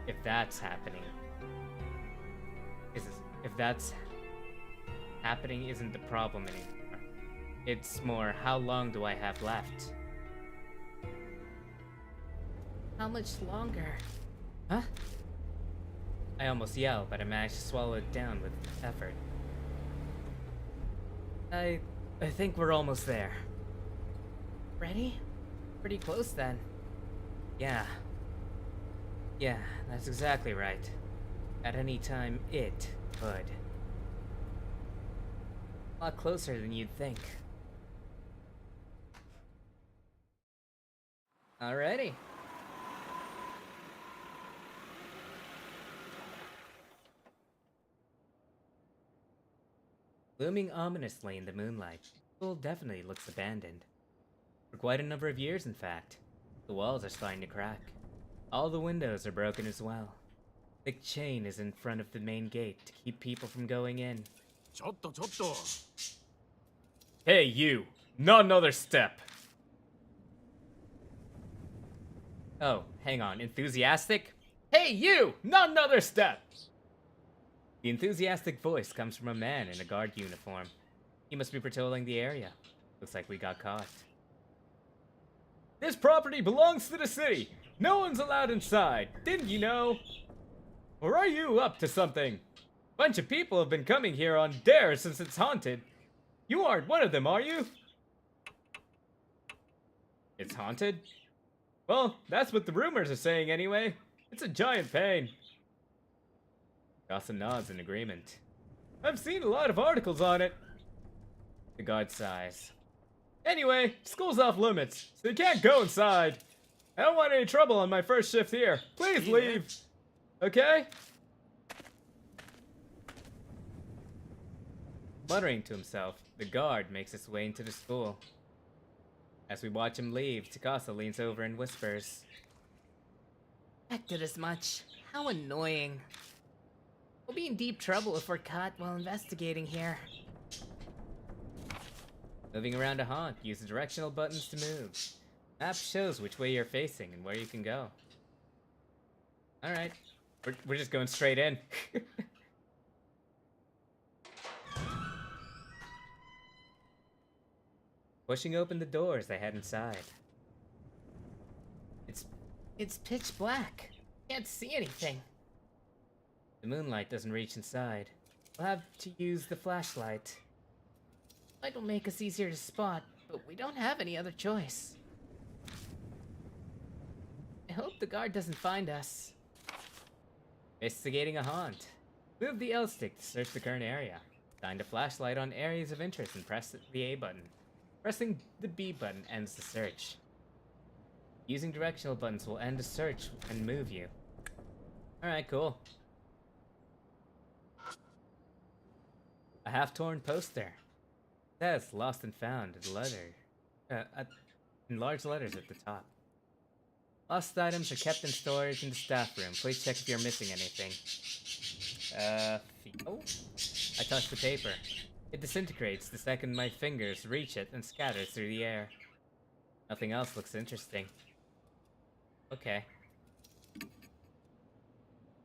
If that's happening, isn't the problem anymore. It's more, how long do I have left? How much longer? Huh? I almost yelled, but I managed to swallow it down with effort. I think we're almost there. Ready? Pretty close then. Yeah, that's exactly right. At any time, it could. A lot closer than you'd think. Alrighty. Looming ominously in the moonlight, the school definitely looks abandoned. For quite a number of years, in fact. The walls are starting to crack. All the windows are broken as well. Thick chain is in front of the main gate to keep people from going in. Hey, you! Not another step! Oh, hang on. Enthusiastic? Hey, you! Not another step! The enthusiastic voice comes from a man in a guard uniform. He must be patrolling the area. Looks like we got caught. This property belongs to the city! No one's allowed inside! Didn't you know? Or are you up to something? Bunch of people have been coming here on dares since it's haunted. You aren't one of them, are you? It's haunted? Well, that's what the rumors are saying anyway. It's a giant pain. Dawson nods in agreement. I've seen a lot of articles on it. The guard sighs. Anyway, school's off limits, so you can't go inside. I don't want any trouble on my first shift here. Please leave. Okay? Muttering to himself, the guard makes his way into the school. As we watch him leave, Takasa leans over and whispers. Expected as much. How annoying. We'll be in deep trouble if we're caught while investigating here. Moving around a haunt, use the directional buttons to move. Map shows which way you're facing and where you can go. Alright, we're just going straight in. Pushing open the doors, they head inside. It's pitch black. Can't see anything. The moonlight doesn't reach inside. We'll have to use the flashlight. Light will make us easier to spot, but we don't have any other choice. I hope the guard doesn't find us. Investigating a haunt. Move the L stick to search the current area. Shine the flashlight on areas of interest and press the A button. Pressing the B button ends the search. Using directional buttons will end the search and move you. Alright, cool. A half-torn poster. It says lost and found in large letters at the top. Lost items are kept in storage in the staff room. Please check if you're missing anything. Oh, I touched the paper. It disintegrates the second my fingers reach it and scatters through the air. Nothing else looks interesting. Okay.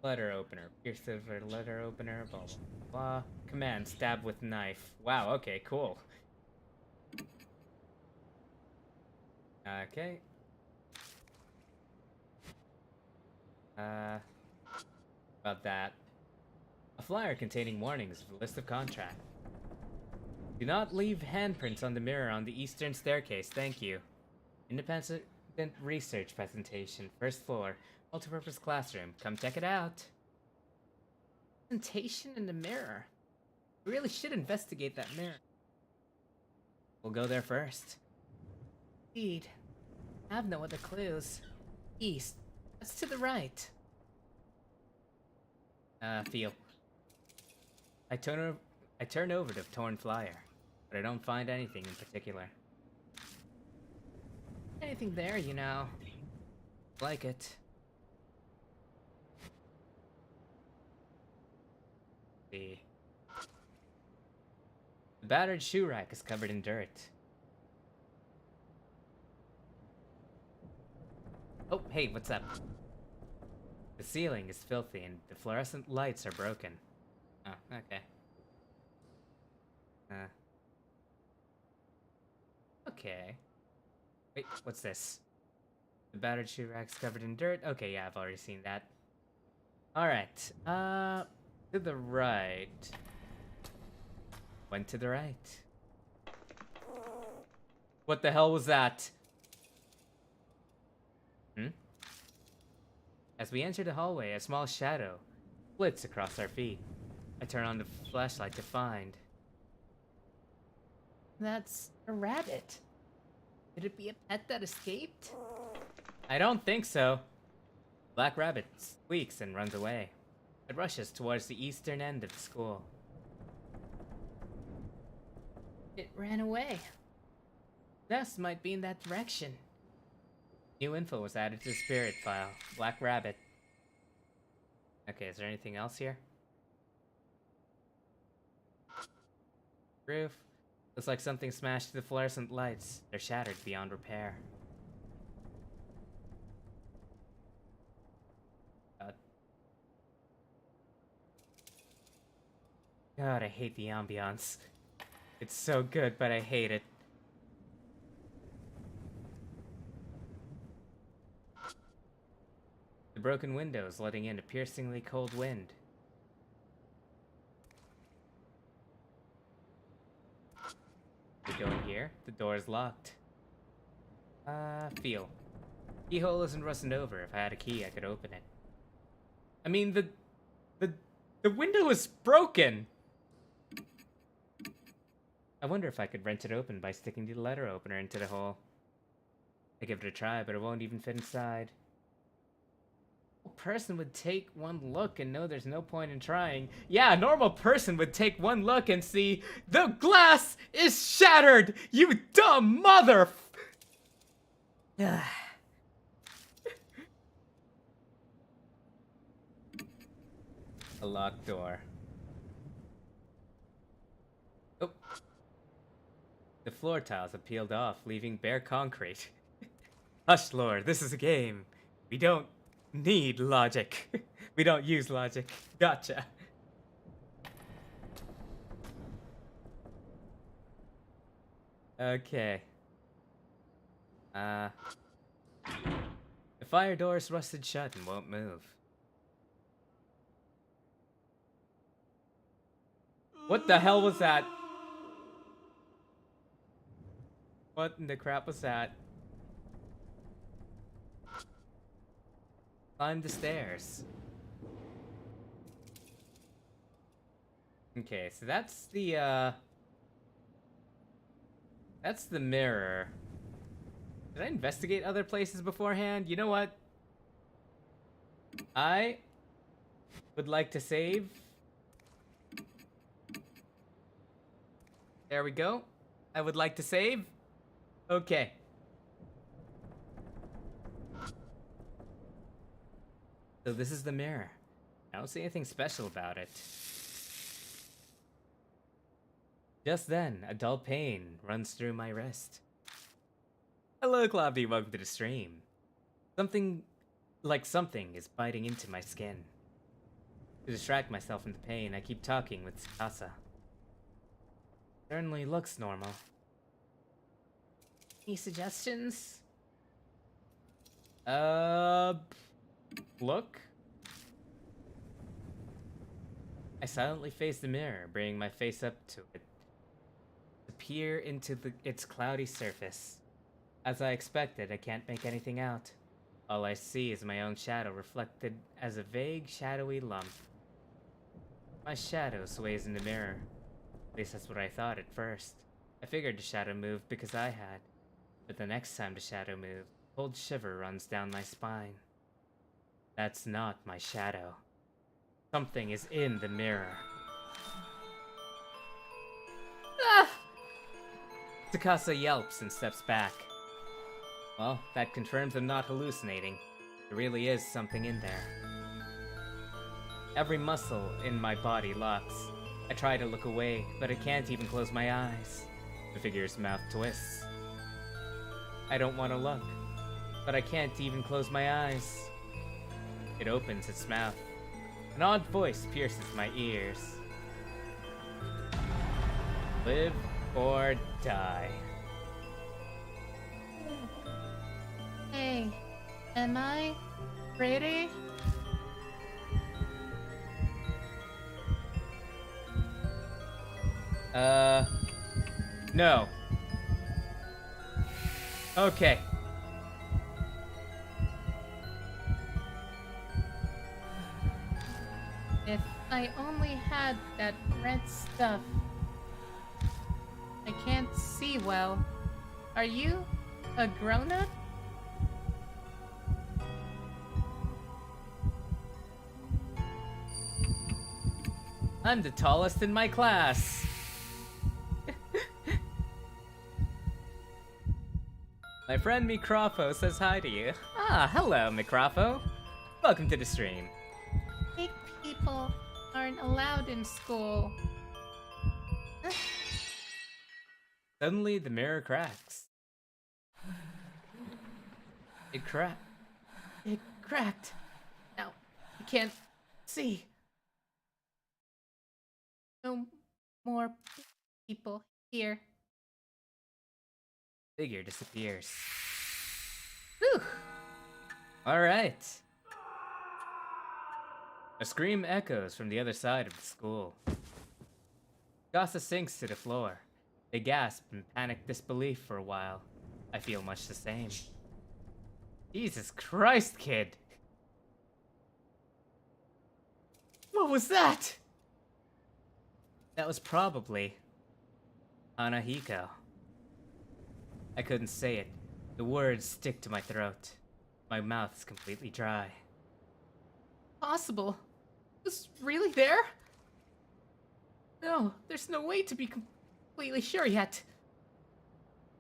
Letter opener. Pierce over letter opener. Blah, blah, blah. Command. Stab with knife. Wow, okay, cool. Okay. About that. A flyer containing warnings of a list of contracts. Do not leave handprints on the mirror on the eastern staircase, thank you. Independent research presentation, first floor, multipurpose classroom. Come check it out. Presentation in the mirror. We really should investigate that mirror. We'll go there first. Indeed. I have no other clues. East. That's to the right. Feel. I turn over the torn flyer, but I don't find anything in particular. Anything there, you know. Like it. The battered shoe rack is covered in dirt. Oh, hey, what's up? The ceiling is filthy and the fluorescent lights are broken. Oh, okay. Okay. Wait, what's this? The battered shoe rack's covered in dirt? Okay, yeah, I've already seen that. Alright, to the right. Went to the right. What the hell was that? As we enter the hallway, a small shadow flits across our feet. I turn on the flashlight to find. That's a rabbit. Could it be a pet that escaped? I don't think so. Black rabbit squeaks and runs away. It rushes towards the eastern end of the school. It ran away. Nest might be in that direction. New info was added to the spirit file. Black rabbit. Okay, is there anything else here? Roof. Looks like something smashed the fluorescent lights. They're shattered beyond repair. God, I hate the ambiance. It's so good, but I hate it. The The broken windows letting in a piercingly cold wind. We go in here. The door is locked. Feel. Keyhole isn't rusted over. If I had a key, I could open it. I mean, the window is broken! I wonder if I could wrench it open by sticking the letter opener into the hole. I give it a try, but it won't even fit inside. A person would take one look and know there's no point in trying. Yeah, a normal person would take one look and see the glass is shattered! You dumb mother! A locked door. Oh. The floor tiles have peeled off, leaving bare concrete. Hush, Lord, this is a game. We don't need logic. We don't use logic. Gotcha. Okay. The fire door is rusted shut and won't move. What the hell was that? What in the crap was that? Climb the stairs. Okay, so that's the mirror. Did I investigate other places beforehand? You know what? I would like to save. There we go. I would like to save. Okay. So this is the mirror. I don't see anything special about it. Just then, a dull pain runs through my wrist. Hello, Cloudy. Welcome to the stream. Something is biting into my skin. To distract myself from the pain, I keep talking with Tsukasa. Certainly looks normal. Any suggestions? Look. I silently face the mirror, bringing my face up to it. To peer into its cloudy surface. As I expected, I can't make anything out. All I see is my own shadow reflected as a vague, shadowy lump. My shadow sways in the mirror. At least that's what I thought at first. I figured the shadow moved because I had. But the next time the shadow moved, a cold shiver runs down my spine. That's not my shadow. Something is in the mirror. Ah! Tsukasa yelps and steps back. Well, that confirms I'm not hallucinating. There really is something in there. Every muscle in my body locks. I try to look away, but I can't even close my eyes. The figure's mouth twists. I don't want to look, but I can't even close my eyes. It opens its mouth. An odd voice pierces my ears. Live or die. Hey, am I pretty? No. Okay. If I only had that red stuff. I can't see well. Are you a grown-up? I'm the tallest in my class. My friend Microfo says hi to you. Ah, hello, Microfo. Welcome to the stream. Big people aren't allowed in school. Suddenly, the mirror cracks. It cracked. It cracked. Now, I can't see. No more people here. Figure disappears. Whew. All right. A scream echoes from the other side of the school. Casa sinks to the floor. They gasp in panicked disbelief for a while. I feel much the same. Jesus Christ, kid! What was that? That was probably Anahiko. I couldn't say it. The words stick to my throat. My mouth is completely dry. Possible. Was really there? No, there's no way to be completely sure yet.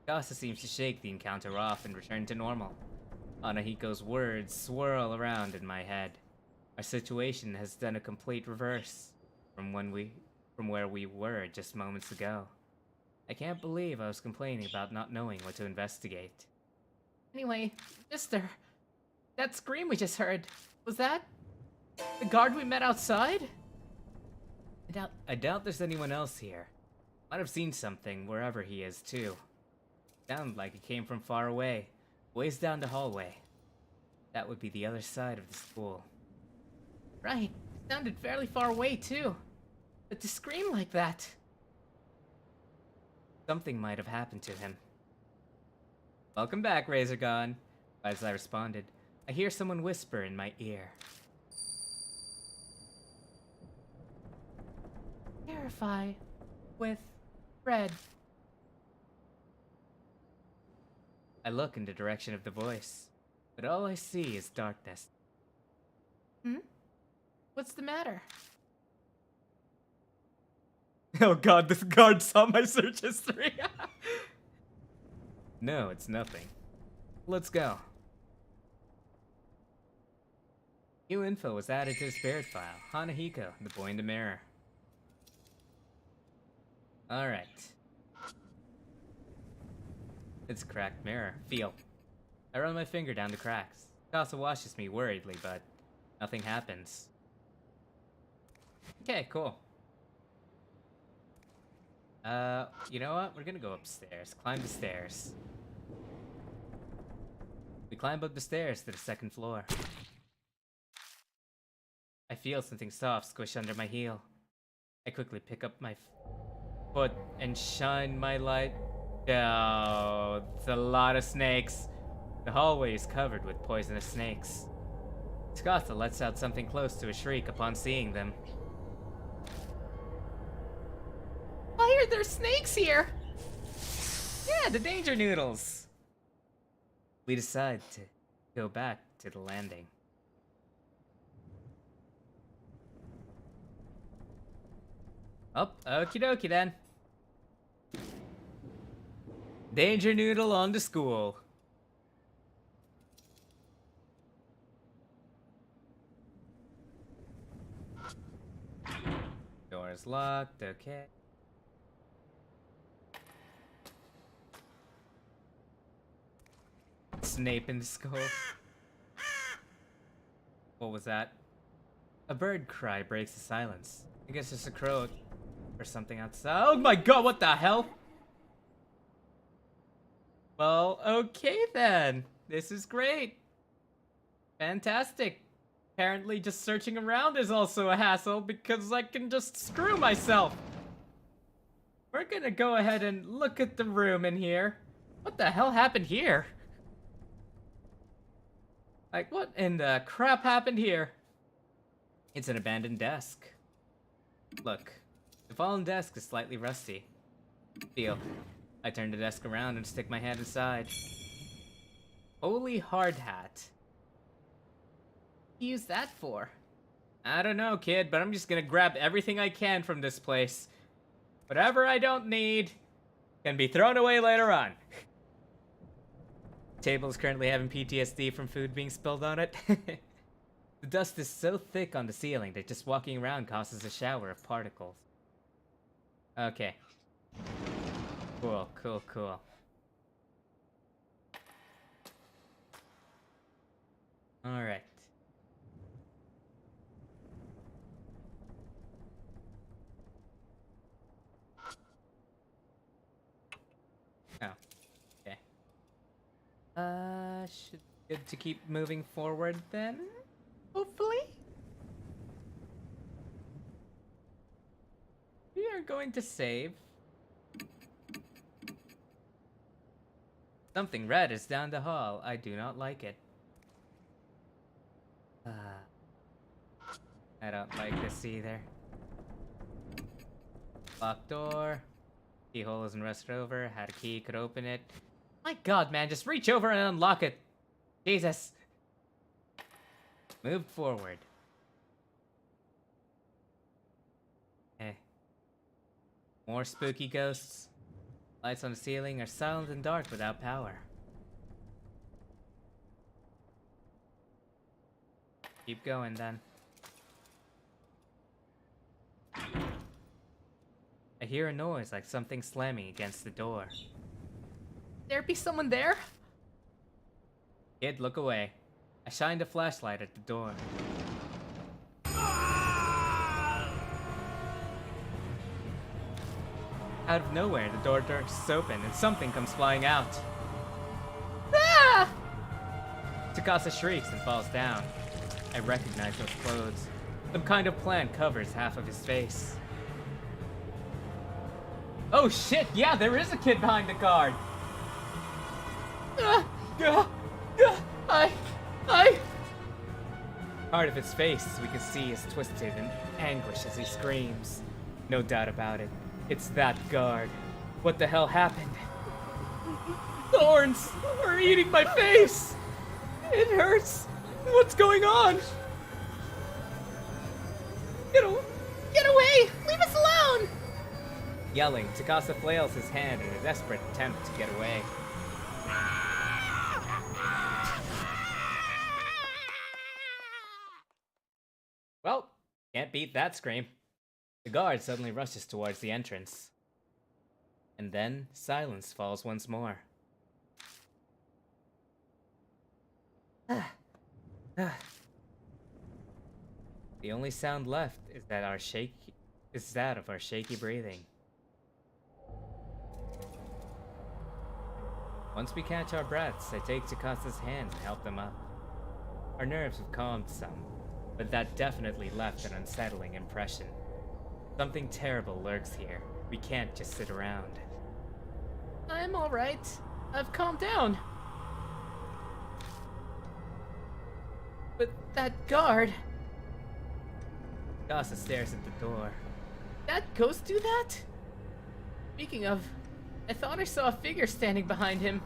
Casa seems to shake the encounter off and return to normal. Anahiko's words swirl around in my head. Our situation has done a complete reverse from where we were just moments ago. I can't believe I was complaining about not knowing what to investigate. Anyway, mister, that scream we just heard, was that the guard we met outside? I doubt there's anyone else here. Might have seen something wherever he is too. Sounded like it came from far away, ways down the hallway. That would be the other side of the school. Right, sounded fairly far away too. But to scream like that... Something might have happened to him. Welcome back, Razorgon. As I responded, I hear someone whisper in my ear. Verify with bread. I look in the direction of the voice, but all I see is darkness. What's the matter? Oh god, this guard saw my search history. No, it's nothing. Let's go. New info was added to the spirit file. Hanahiko, the boy in the mirror. Alright. It's a cracked mirror. Feel. I run my finger down the cracks. Casa washes me worriedly, but nothing happens. Okay, cool. You know what? We're gonna go upstairs. Climb the stairs. We climb up the stairs to the second floor. I feel something soft squish under my heel. I quickly pick up my foot and shine my light. Oh, it's a lot of snakes. The hallway is covered with poisonous snakes. Scotha lets out something close to a shriek upon seeing them. Why are there snakes here? Yeah, the danger noodles! We decide to go back to the landing. Oh, okie dokie then. Danger noodle on to school. Door's locked, okay. Snape in the skull. What was that? A bird cry breaks the silence. I guess it's a crow or something outside. Oh my god, what the hell? Well, okay then. This is great. Fantastic. Apparently just searching around is also a hassle because I can just screw myself. We're gonna go ahead and look at the room in here. What the hell happened here? Like, what in the crap happened here? It's an abandoned desk. Look, the fallen desk is slightly rusty. Feel. I turn the desk around and stick my hand inside. Holy hard hat. What do you use that for? I don't know, kid, but I'm just gonna grab everything I can from this place. Whatever I don't need can be thrown away later on. Table is currently having PTSD from food being spilled on it. The dust is so thick on the ceiling that just walking around causes a shower of particles. Okay. Cool, cool, cool. Alright. Oh. Okay. Should be good to keep moving forward then? Hopefully? We're going to save. Something red is down the hall. I do not like it. I don't like this either. Locked door. Keyhole isn't rusted over. Had a key, could open it. My god, man, just reach over and unlock it. Jesus. Moved forward. Eh. More spooky ghosts. Lights on the ceiling are silent and dark without power. Keep going then. I hear a noise like something slamming against the door. There be someone there? Kid, look away. I shined a flashlight at the door. Out of nowhere, the door bursts open and something comes flying out. Ah! Takasa shrieks and falls down. I recognize those clothes. Some kind of plant covers half of his face. Oh shit, yeah, there is a kid behind the guard! Part of his face, we can see, is twisted in anguish as he screams. No doubt about it. It's that guard. What the hell happened? Thorns are eating my face! It hurts! What's going on? Get away! Leave us alone! Yelling, Takasa flails his hand in a desperate attempt to get away. Well, can't beat that scream. The guard suddenly rushes towards the entrance. And then, silence falls once more. The only sound left is that of our shaky breathing. Once we catch our breaths, I take Takasa's hand and help them up. Our nerves have calmed some, but that definitely left an unsettling impression. Something terrible lurks here. We can't just sit around. I'm alright. I've calmed down. But that guard... Takasa stares at the door. That ghost do that? Speaking of, I thought I saw a figure standing behind him.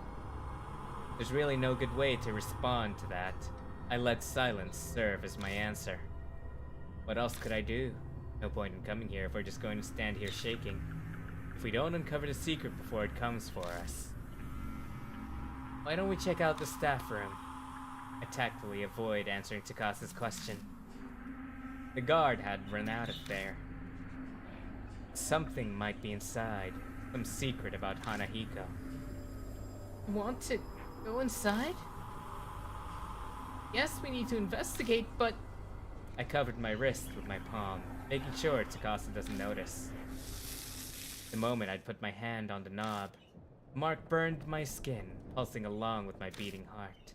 There's really no good way to respond to that. I let silence serve as my answer. What else could I do? No point in coming here if we're just going to stand here shaking. If we don't uncover the secret before it comes for us. Why don't we check out the staff room? I tactfully avoid answering Takasa's question. The guard had run out of there. Something might be inside. Some secret about Hanahiko. Want to go inside? Yes, we need to investigate, but... I covered my wrist with my palm, making sure Takasa doesn't notice. The moment I'd put my hand on the knob, the mark burned my skin, pulsing along with my beating heart.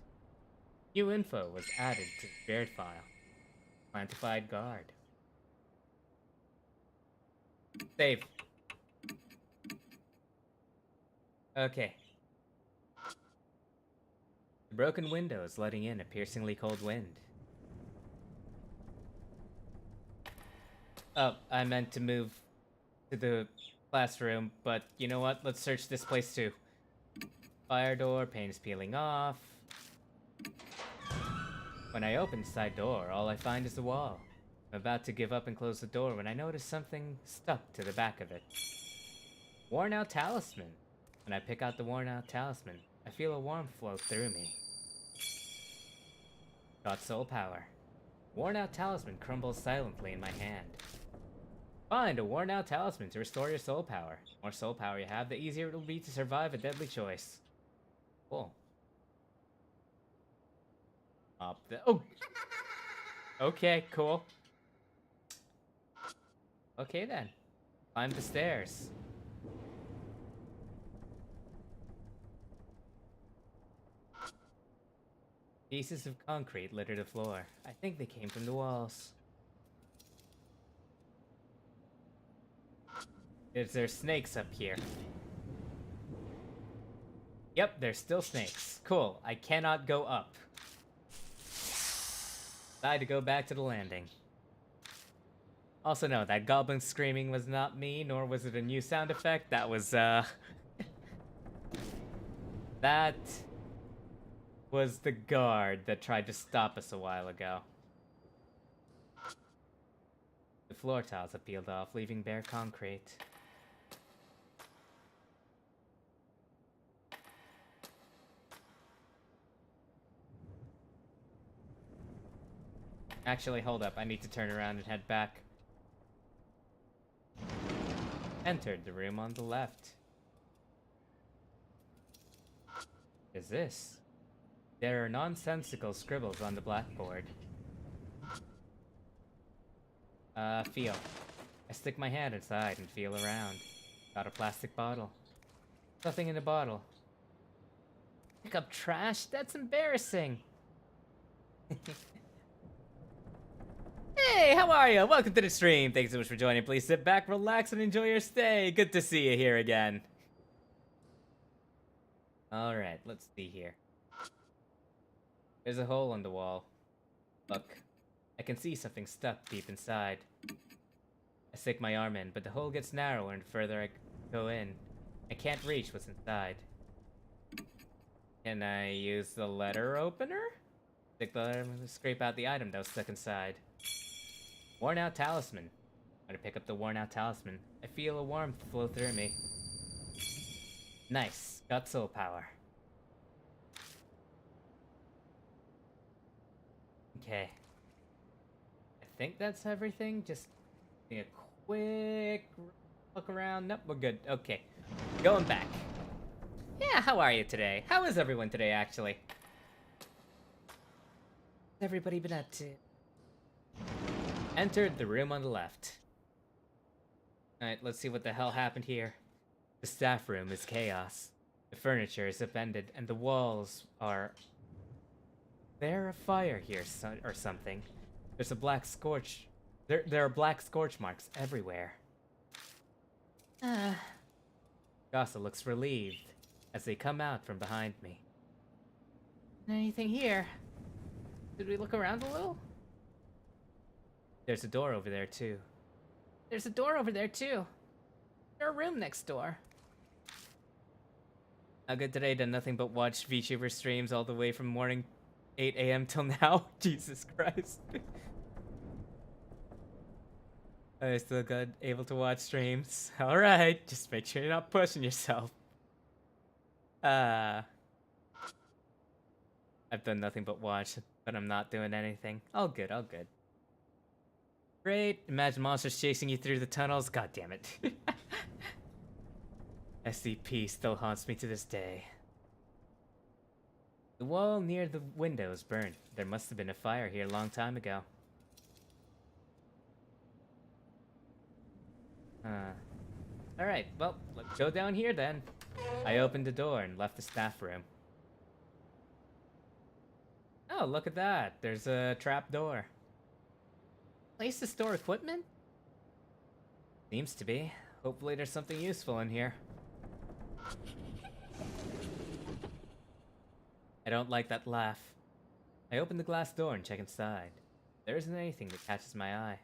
New info was added to the Baird file. Quantified guard. Save. Okay. The broken window is letting in a piercingly cold wind. Oh, I meant to move to the classroom, but you know what? Let's search this place too. Fire door, paint is peeling off. When I open the side door, all I find is the wall. I'm about to give up and close the door when I notice something stuck to the back of it. Worn out talisman. When I pick out the worn out talisman, I feel a warmth flow through me. Got soul power. Worn out talisman crumbles silently in my hand. Find a worn out talisman to restore your soul power. The more soul power you have, the easier it will be to survive a deadly choice. Cool. Oh! Okay, cool. Okay then. Climb the stairs. Pieces of concrete litter the floor. I think they came from the walls. Is there snakes up here? Yep, there's still snakes. Cool, I cannot go up. I had to go back to the landing. Also, no, that goblin screaming was not me, nor was it a new sound effect. That was, that was the guard that tried to stop us a while ago. The floor tiles have peeled off, leaving bare concrete. Actually, hold up. I need to turn around and head back. Entered the room on the left. Is this? There are nonsensical scribbles on the blackboard. Feel. I stick my hand inside and feel around. Got a plastic bottle. Nothing in the bottle. Pick up trash? That's embarrassing. Hey, how are you? Welcome to the stream. Thanks so much for joining. Please sit back, relax, and enjoy your stay. Good to see you here again. Alright, let's see here. There's a hole in the wall. Look, I can see something stuck deep inside. I stick my arm in, but the hole gets narrower and further I go in. I can't reach what's inside. Can I use the letter opener? Stick the letter and scrape out the item that was stuck inside. Worn out talisman. I'm gonna pick up the worn out talisman. I feel a warmth flow through me. Nice. Got soul power. Okay. I think that's everything. Just a quick look around. Nope, we're good. Okay. Going back. Yeah, how are you today? How is everyone today, actually? What's everybody been up to? Entered the room on the left. Alright, let's see what the hell happened here. The staff room is chaos. The furniture is upended, and the walls are... There a fire here, or something. There's a black scorch... There are black scorch marks everywhere. Gossa looks relieved as they come out from behind me. Anything here? Did we look around a little? There's a door over there, too. There's a door over there, too. There's a room next door. How good today? Done nothing but watch VTuber streams all the way from morning 8 a.m. till now. Jesus Christ. I still got able to watch streams. Alright, just make sure you're not pushing yourself. I've done nothing but watch, but I'm not doing anything. All good, all good. Great. Imagine monsters chasing you through the tunnels. God damn it. SCP still haunts me to this day. The wall near the window is burned. There must have been a fire here a long time ago. Alright, well, let's go down here then. I opened the door and left the staff room. Oh, look at that. There's a trap door. Place to store equipment? Seems to be. Hopefully there's something useful in here. I don't like that laugh. I open the glass door and check inside. There isn't anything that catches my eye.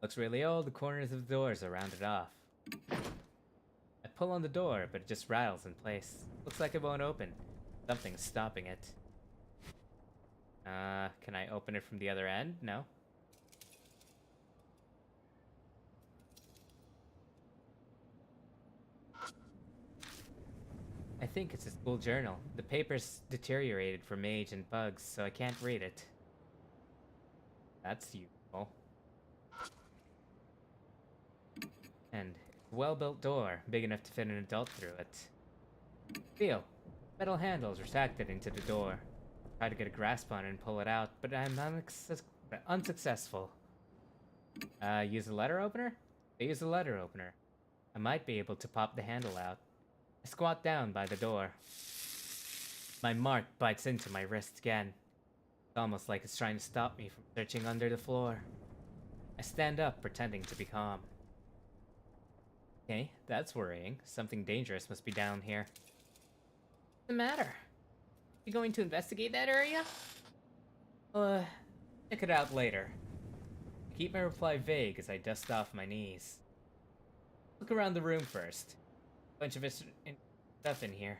Looks really old. The corners of the doors are rounded off. I pull on the door, but it just rattles in place. Looks like it won't open. Something's stopping it. Can I open it from the other end? No. I think it's a school journal. The paper's deteriorated from age and bugs, so I can't read it. That's useful. And well-built door, big enough to fit an adult through it. Feel. Metal handles retracted into the door. Try to get a grasp on it and pull it out, but I'm unsuccessful. Use a letter opener? I use a letter opener. I might be able to pop the handle out. I squat down by the door. My mark bites into my wrist again. It's almost like it's trying to stop me from searching under the floor. I stand up, pretending to be calm. Okay, that's worrying. Something dangerous must be down here. What's the matter? You going to investigate that area? Check it out later. I keep my reply vague as I dust off my knees. Look around the room first. Bunch of stuff in here.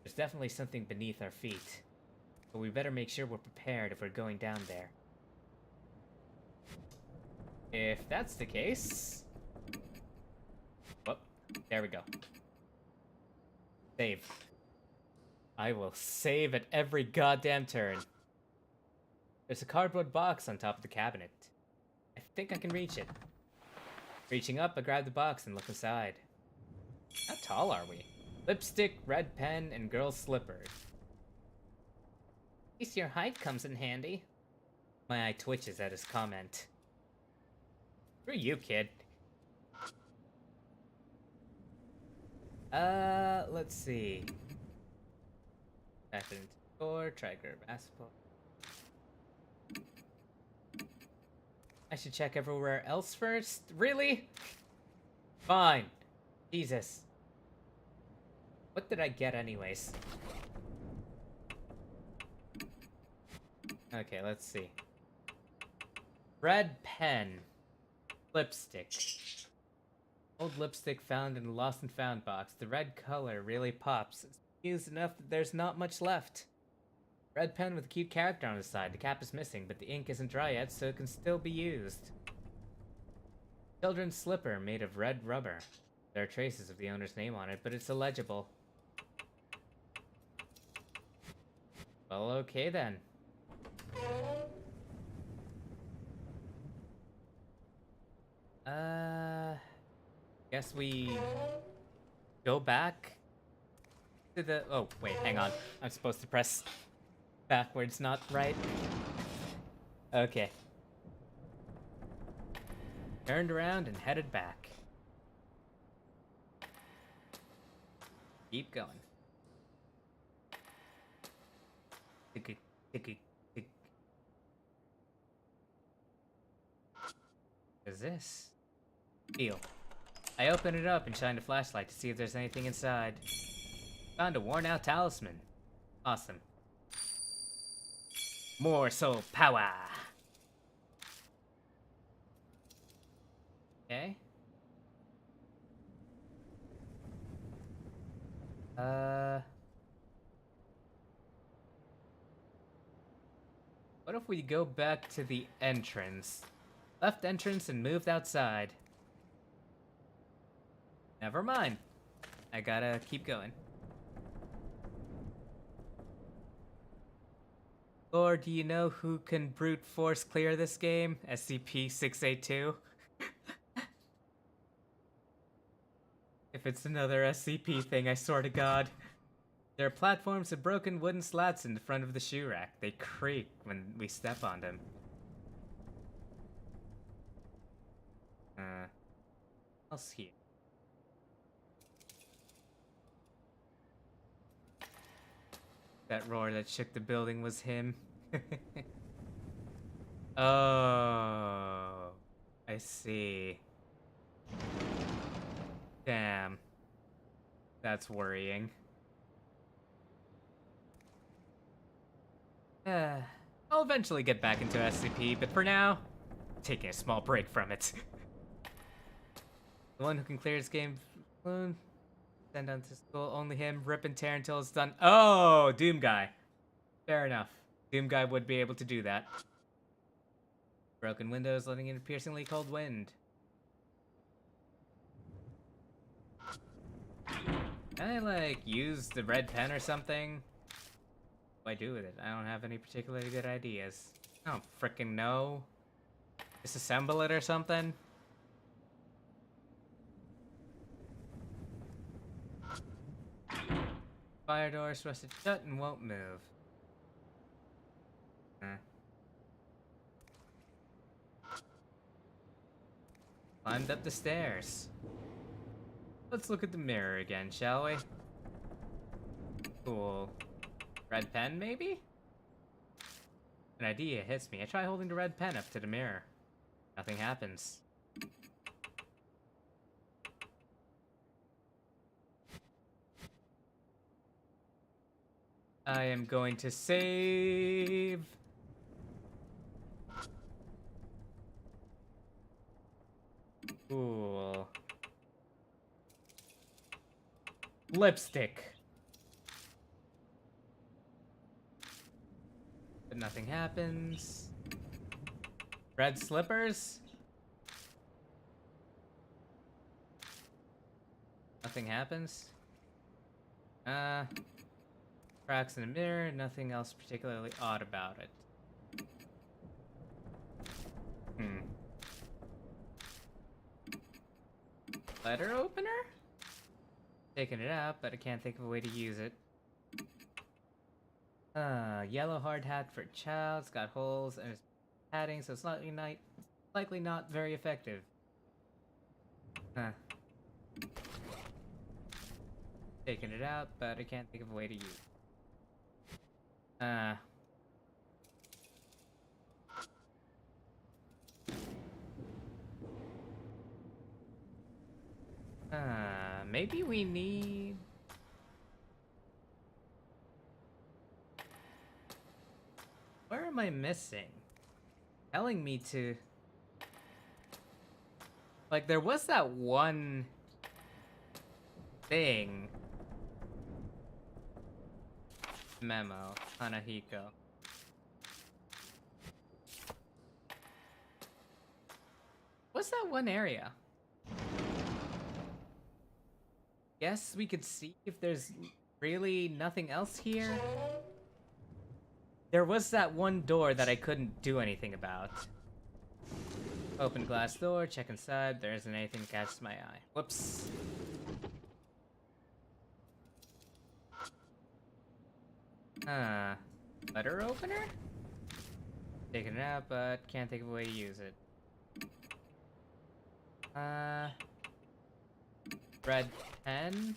There's definitely something beneath our feet. But we better make sure we're prepared if we're going down there. If that's the case... Whoop, there we go. Save. I will save at every goddamn turn. There's a cardboard box on top of the cabinet. I think I can reach it. Reaching up, I grab the box and look inside. How tall are we? Lipstick, red pen, and girl's slippers. At least your height comes in handy. My eye twitches at his comment. Who are you, kid? Let's see. Back into the door, try grab basketball. I should check everywhere else first? Really? Fine. Jesus. What did I get anyways? Okay, let's see. Red pen. Lipstick. Old lipstick found in a lost and found box. The red color really pops. It's used enough that there's not much left. Red pen with a cute character on the side. The cap is missing, but the ink isn't dry yet, so it can still be used. Children's slipper made of red rubber. There are traces of the owner's name on it, but it's illegible. Well, okay then. Guess we go back to the... Oh, wait, hang on. I'm supposed to press backwards, not right. Okay. Turned around and headed back. Keep going. Tick, tick, tick. What is this? Deal. I open it up and shine a flashlight to see if there's anything inside. Found a worn-out talisman. Awesome. More soul power. Okay. What if we go back to the entrance? Left entrance and moved outside. Never mind. I gotta keep going. Or do you know who can brute force clear this game? SCP-682? If it's another SCP thing, I swear to God. There are platforms with broken wooden slats in the front of the shoe rack. They creak when we step on them. What else here? That roar that shook the building was him. Oh, I see. Damn. That's worrying. I'll eventually get back into SCP, but for now, taking a small break from it. The one who can clear this game, send on to school, only him, rip and tear until it's done. Oh, Doom Guy. Fair enough. Doom Guy would be able to do that. Broken windows, letting in a piercingly cold wind. Can I, like, use the red pen or something? What do I do with it? I don't have any particularly good ideas. I don't frickin' know. Disassemble it or something? Fire doors rusted shut and won't move. Climbed up the stairs. Let's look at the mirror again, shall we? Cool. Red pen, maybe? An idea hits me. I try holding the red pen up to the mirror. Nothing happens. I am going to save. Cool. Lipstick. But nothing happens. Red slippers? Nothing happens. Cracks in the mirror, nothing else particularly odd about it. Letter opener? Taking it out, but I can't think of a way to use it. Yellow hard hat for a child. It's got holes and it's padding, so it's likely not very effective. Taking it out, but I can't think of a way to use it. Maybe we need... Where am I missing? Telling me to... Like, there was that one thing. Memo, Hanahiko. What's that one area? Guess we could see if there's really nothing else here. There was that one door that I couldn't do anything about. Open glass door, check inside. There isn't anything that catches my eye. Whoops. Letter opener? Taking it out, but can't think of a way to use it. Red pen?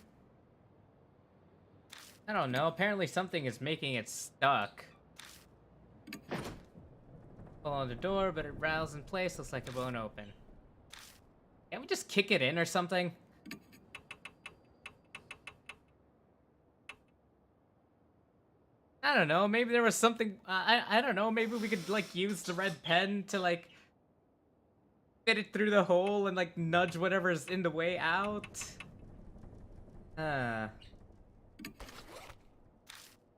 I don't know. Apparently something is making it stuck. Pull on the door, but it rattles in place. Looks like it won't open. Can't we just kick it in or something? I don't know. Maybe there was something. I don't know. Maybe we could like use the red pen to like fit it through the hole and like nudge whatever's in the way out.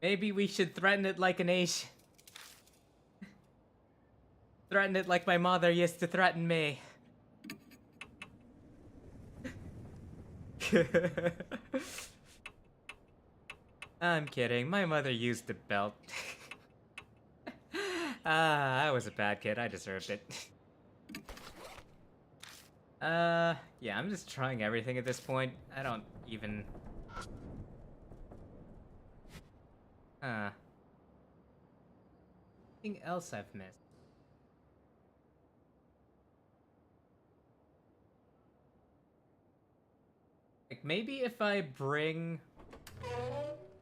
Maybe we should threaten it like an Asian. Threaten it like my mother used to threaten me. I'm kidding. My mother used a belt. I was a bad kid. I deserved it. Yeah, I'm just trying everything at this point. I don't even... Anything else I've missed? Like, maybe if I bring...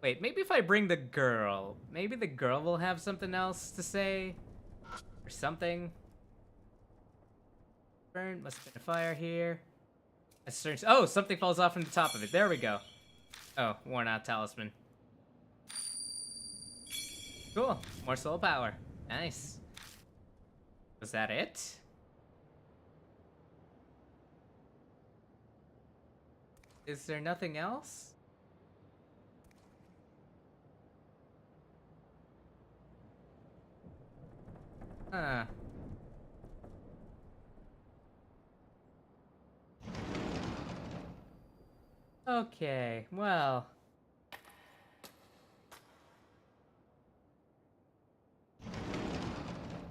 Wait, maybe if I bring the girl, maybe the girl will have something else to say? Or something? Burn, must have been a fire here. Oh, something falls off from the top of it. There we go. Oh, worn out talisman. Cool, more soul power. Nice. Was that it? Is there nothing else? Okay, well.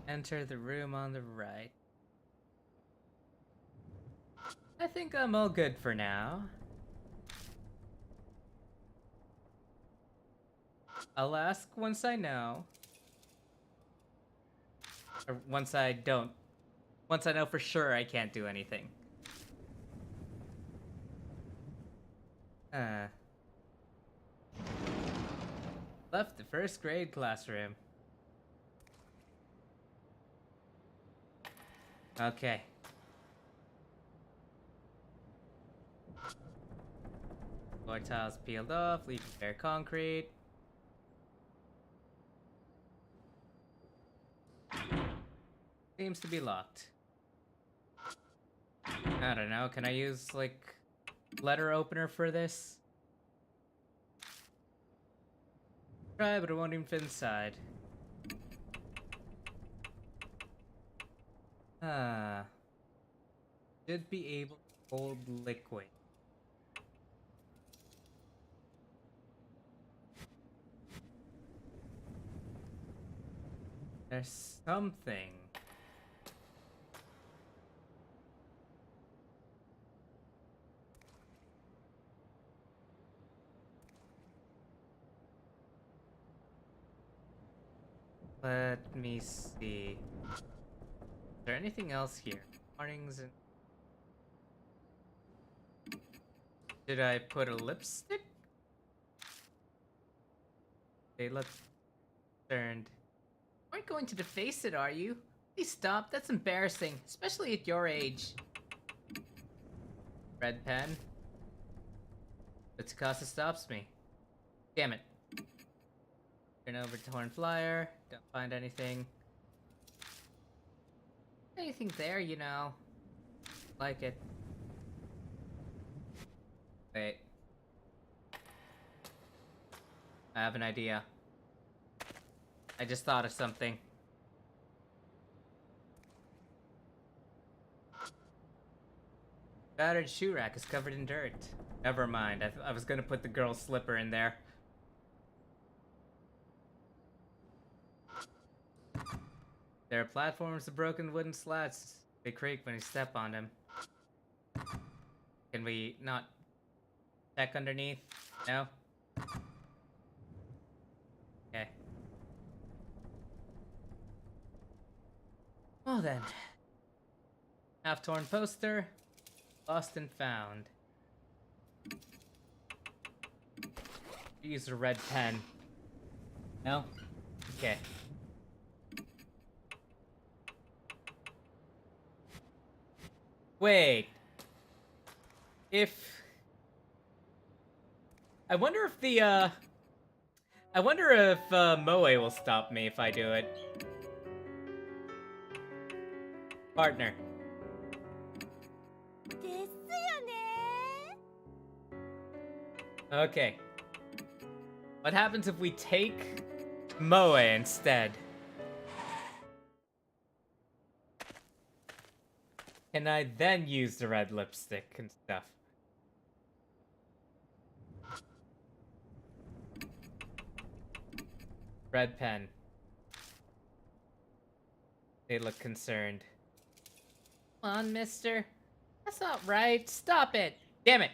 Enter the room on the right. I think I'm all good for now. I'll ask once I know. Or once I don't. Once I know for sure I can't do anything. Left the first grade classroom. Okay. Floor tiles peeled off, leaving bare concrete. Seems to be locked. I don't know, can I use, like, letter opener for this? Try, but it won't even fit inside. Should be able to hold liquid. There's something. Let me see. Is there anything else here? Warnings and... Did I put a lipstick? They look concerned. You aren't going to deface it, are you? Please stop, that's embarrassing, especially at your age. Red pen. But Tsukasa stops me. Damn it. Turn over to Horn Flyer. Don't find anything. Anything there, you know. Like it. Wait. I have an idea. I just thought of something. Battered shoe rack is covered in dirt. Never mind. I was gonna put the girl's slipper in there. There are platforms with broken wooden slats. They creak when you step on them. Can we not check underneath? No? Okay. Well then. Half-torn poster. Lost and found. Use a red pen. No? Okay. Wait. I wonder if Moe will stop me if I do it. Partner. Okay. What happens if we take Moe instead? Can I then use the red lipstick and stuff? Red pen. They look concerned. Come on, mister. That's not right. Stop it. Damn it.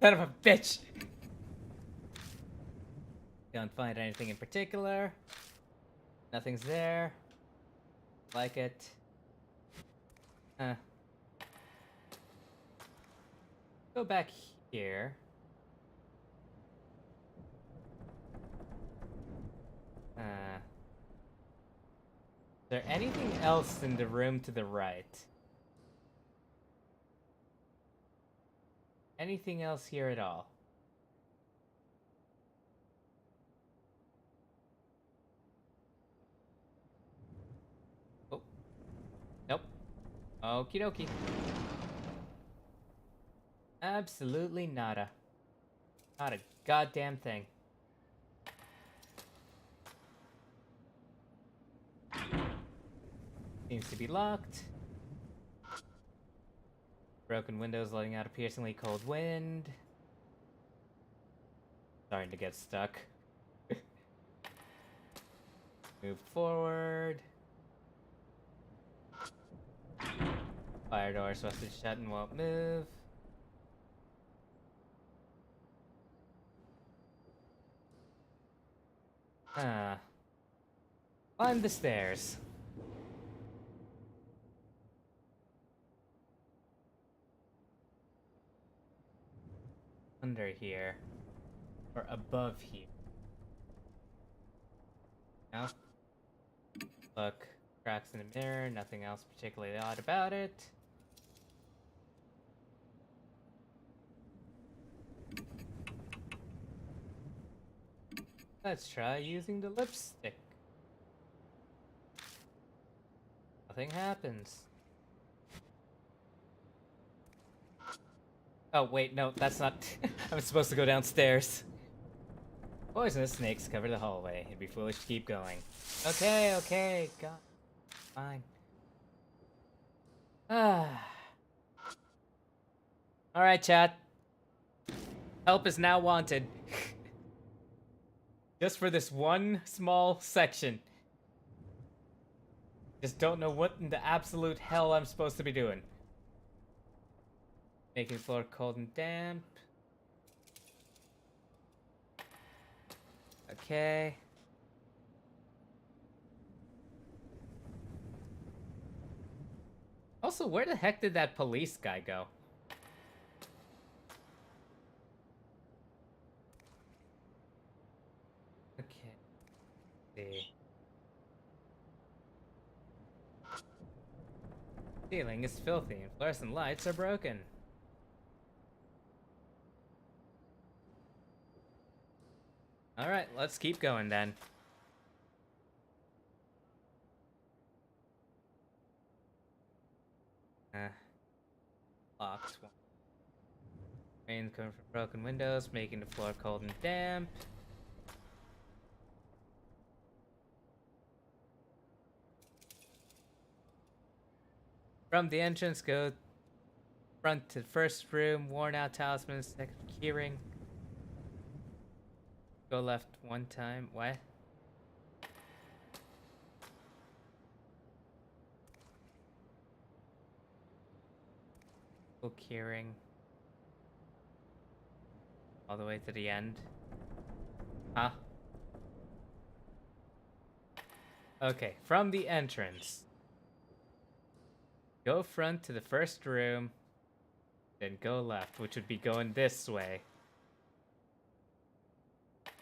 Son of a bitch. Don't find anything in particular. Nothing's there. Like it. Go back here. Is there anything else in the room to the right? Anything else here at all? Oh. Nope. Okie dokie. Absolutely nada. Not a goddamn thing. Seems to be locked. Broken windows letting out a piercingly cold wind. Starting to get stuck. Move forward. Fire door supposed to shut and won't move. Climb the stairs. Under here. Or above here. No? Look. Cracks in the mirror, nothing else particularly odd about it. Let's try using the lipstick. Nothing happens. Oh, wait, no, that's not... I'm supposed to go downstairs. Poisonous snakes cover the hallway. It'd be foolish to keep going. Okay, God. Fine. Alright, chat. Help is now wanted. Just for this one small section. Just don't know what in the absolute hell I'm supposed to be doing. Making the floor cold and damp. Okay. Also, where the heck did that police guy go? Okay. Let's see. Ceiling is filthy and fluorescent lights are broken. Alright, let's keep going then. Locked. Rain coming from broken windows, making the floor cold and damp. From the entrance, go front to the first room, worn out talisman, second keyring. Go left one time. What? Go keyring. All the way to the end. Huh? Okay, from the entrance. Go front to the first room, then go left, which would be going this way.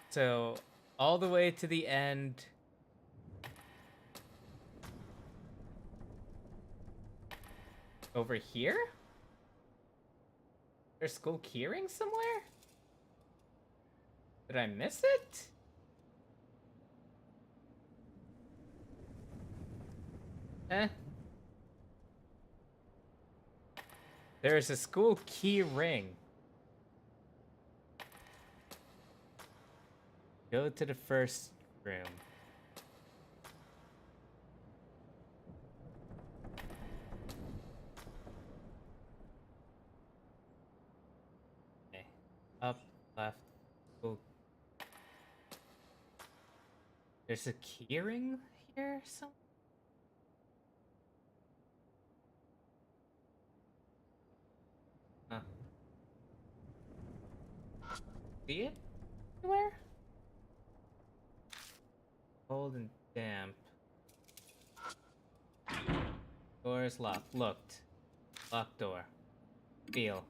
So, all the way to the end. Over here? There's school keyring somewhere? Did I miss it? Eh. There's a school key ring. Go to the first room. Okay. Up, left, school. There's a key ring here somewhere? Huh. See it? Anywhere? Cold and damp. Door is locked. Looked. Locked door. Feel.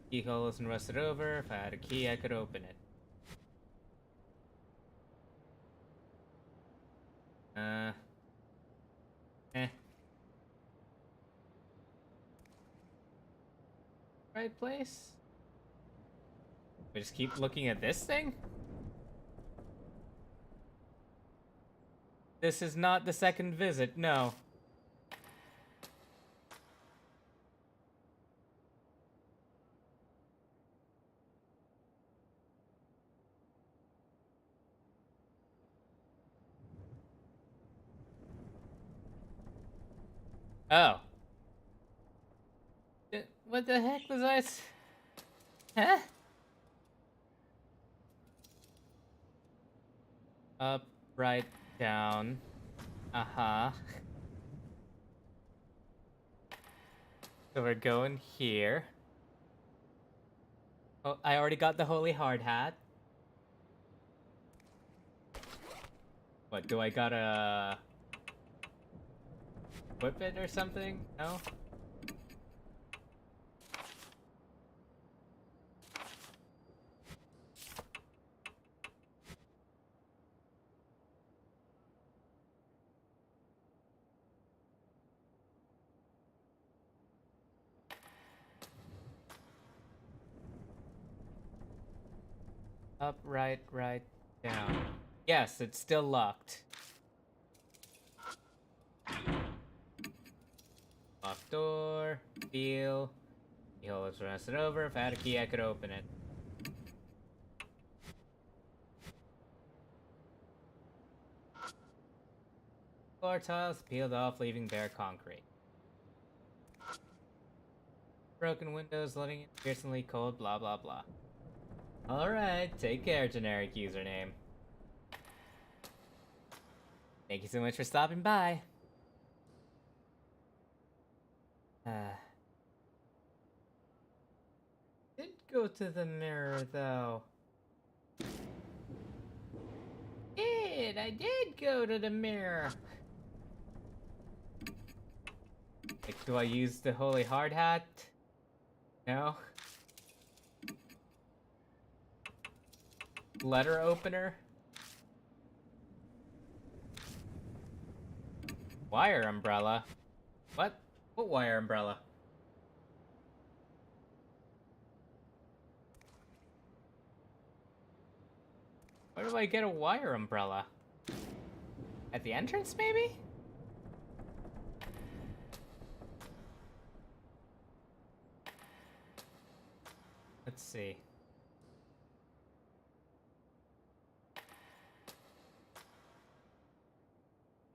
Keyhole isn't rusted over. If I had a key, I could open it. Right place? We just keep looking at this thing? This is not the second visit, no. Oh. What the heck was I Huh? Up, right, down. Uh-huh. So we're going here. Oh, I already got the holy hard hat. What, do I gotta whip it or something? No? Up, right, right, down. Yes, it's still locked. Locked door, feel. Keyhole is rusted over. If I had a key, I could open it. Floor tiles peeled off, leaving bare concrete. Broken windows, letting it piercingly cold, blah blah blah. Alright, take care, generic username. Thank you so much for stopping by. Did go to the mirror, though. I did go to the mirror. Like, do I use the holy hard hat? No? Letter opener? Wire umbrella? What? What wire umbrella? Where do I get a wire umbrella? At the entrance, maybe? Let's see.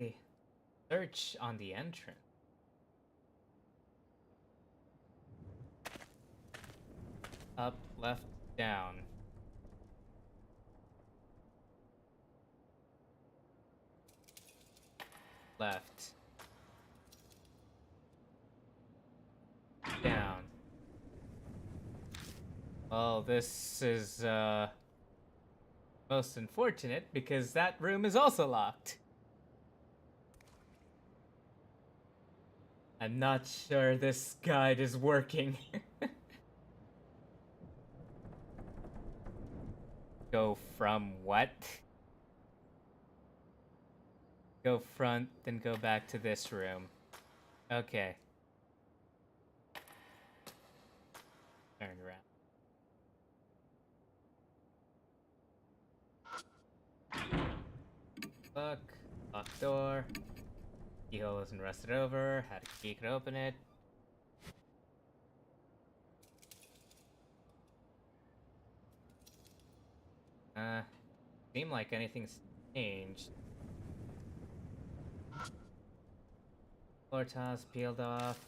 Okay. Search on the entrance. Up, left, down. Left. Down. Well, this is, most unfortunate because that room is also locked. I'm not sure this guide is working. Go from what? Go front, then go back to this room. Okay. Turn around. Look. Locked door. Keyhole isn't rusted over. Had a key, could open it. Seem like anything's changed. Floor tiles peeled off.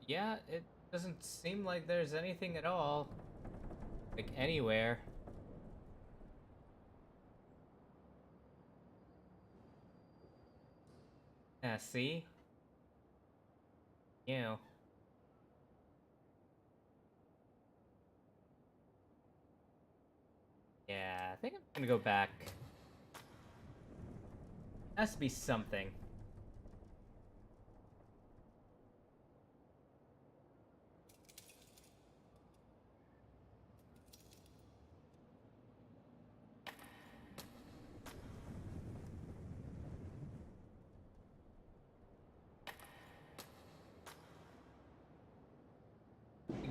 Yeah, it doesn't seem like there's anything at all. Like, anywhere. Yeah, see? You. Yeah, I think I'm gonna go back. Has to be something.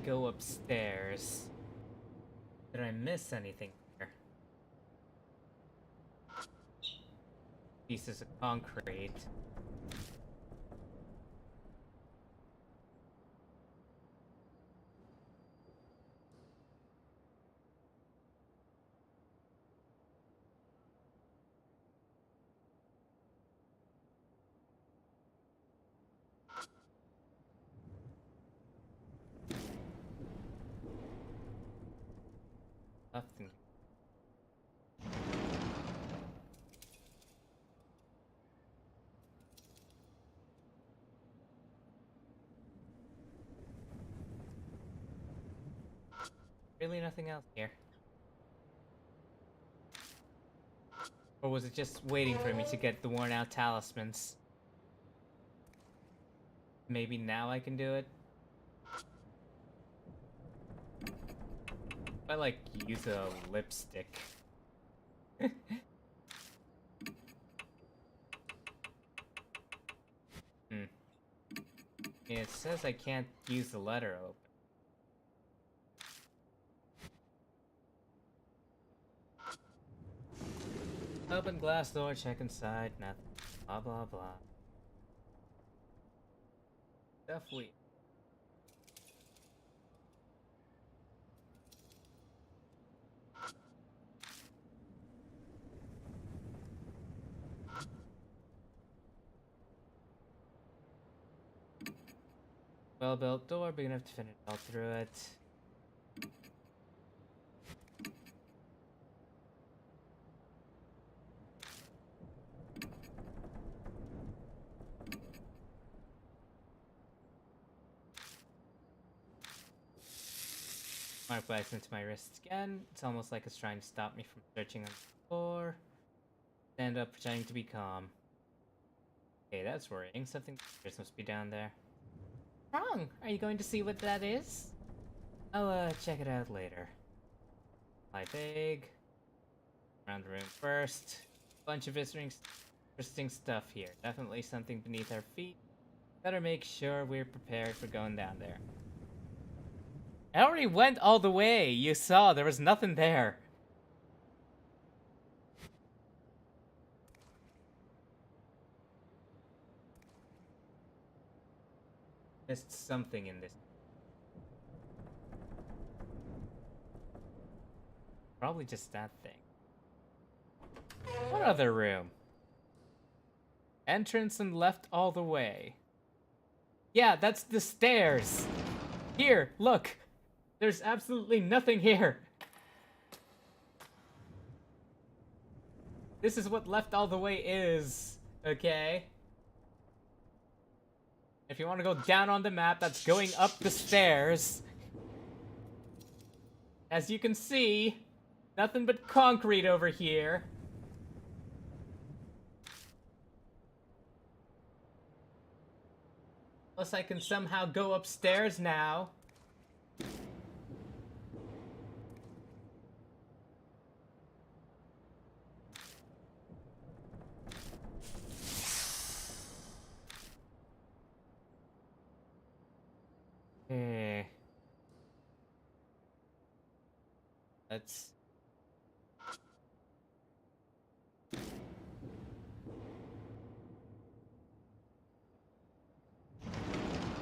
Go upstairs. Did I miss anything here? Pieces of concrete. Nothing. Really nothing else here. Or was it just waiting for me to get the worn out talismans? Maybe now I can do it? I like use a lipstick. It says I can't use the letter open. Open glass door, check inside, nothing. Blah blah blah. Stuff weird. Well-built door, big enough to fit it all through it. Mark bites into my wrist again. It's almost like it's trying to stop me from searching on the floor. Stand up, pretending to be calm. Okay, that's worrying. Something must be down there. Wrong. Are you going to see what that is? I'll check it out later. Lie big. Around the room first. Bunch of interesting stuff here. Definitely something beneath our feet. Better make sure we're prepared for going down there. I already went all the way. You saw there was nothing there. Missed something in this. Probably just that thing. What other room? Entrance and left all the way. Yeah, that's the stairs. Here, look. There's absolutely nothing here. This is what left all the way is, okay? If you want to go down on the map, that's going up the stairs. As you can see, nothing but concrete over here. Unless I can somehow go upstairs now. Okay. Let's...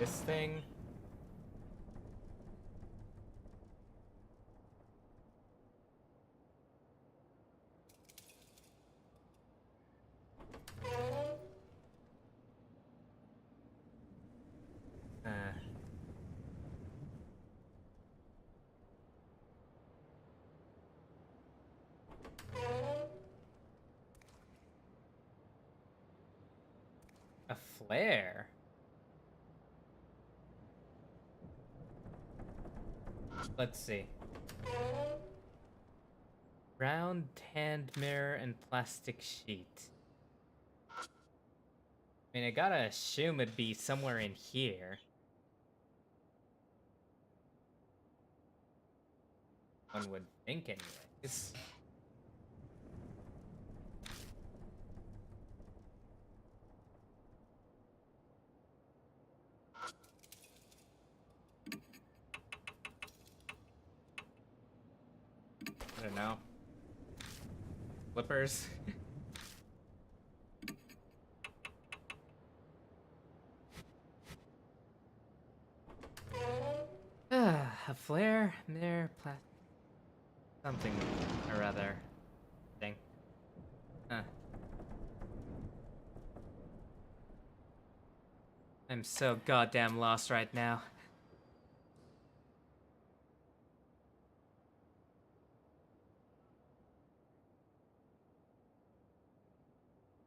This thing. A flare? Let's see. Round hand mirror and plastic sheet. I mean, I gotta assume it'd be somewhere in here. One would think anyways. I don't know. Flippers. A flare, mirror, plastic, something or other thing. I'm so goddamn lost right now.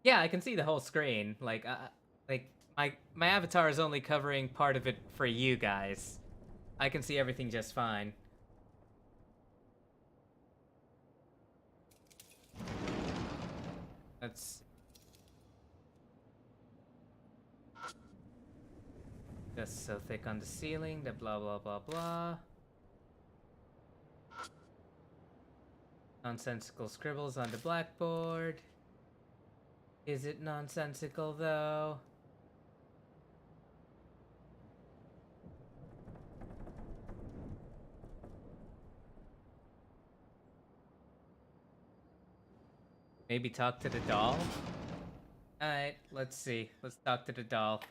Yeah, I can see the whole screen. Like my avatar is only covering part of it for you guys. I can see everything just fine. That's just so thick on the ceiling that blah blah blah blah. Nonsensical scribbles on the blackboard. Is it nonsensical though? Maybe talk to the doll? Alright, let's see. Let's talk to the doll.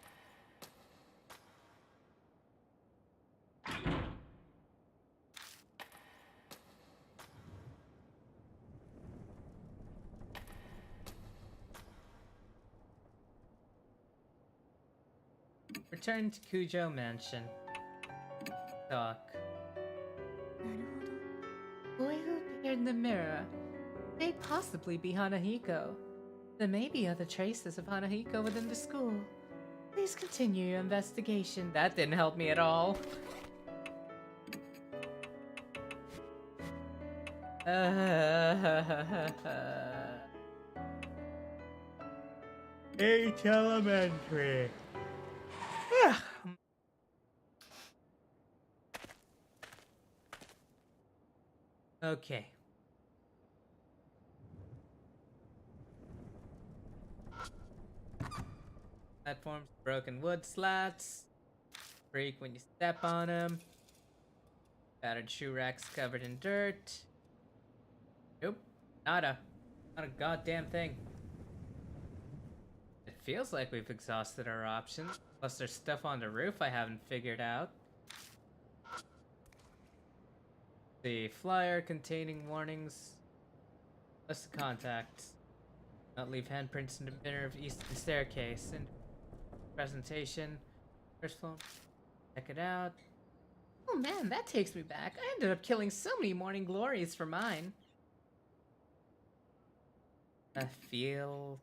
Return to Kujo Mansion. Talk. なるほど。Boy who appeared in the mirror may possibly be Hanahiko. There may be other traces of Hanahiko within the school. Please continue your investigation. That didn't help me at all. H elementary. Okay. Platforms, broken wood slats. Break when you step on them. Battered shoe racks covered in dirt. Nope, not a goddamn thing. It feels like we've exhausted our options. Plus there's stuff on the roof I haven't figured out. The flyer containing warnings. List of contacts. Not leave handprints in the mirror of eastern staircase. And presentation. First floor. Check it out. Oh man, that takes me back. I ended up killing so many morning glories for mine. I feel...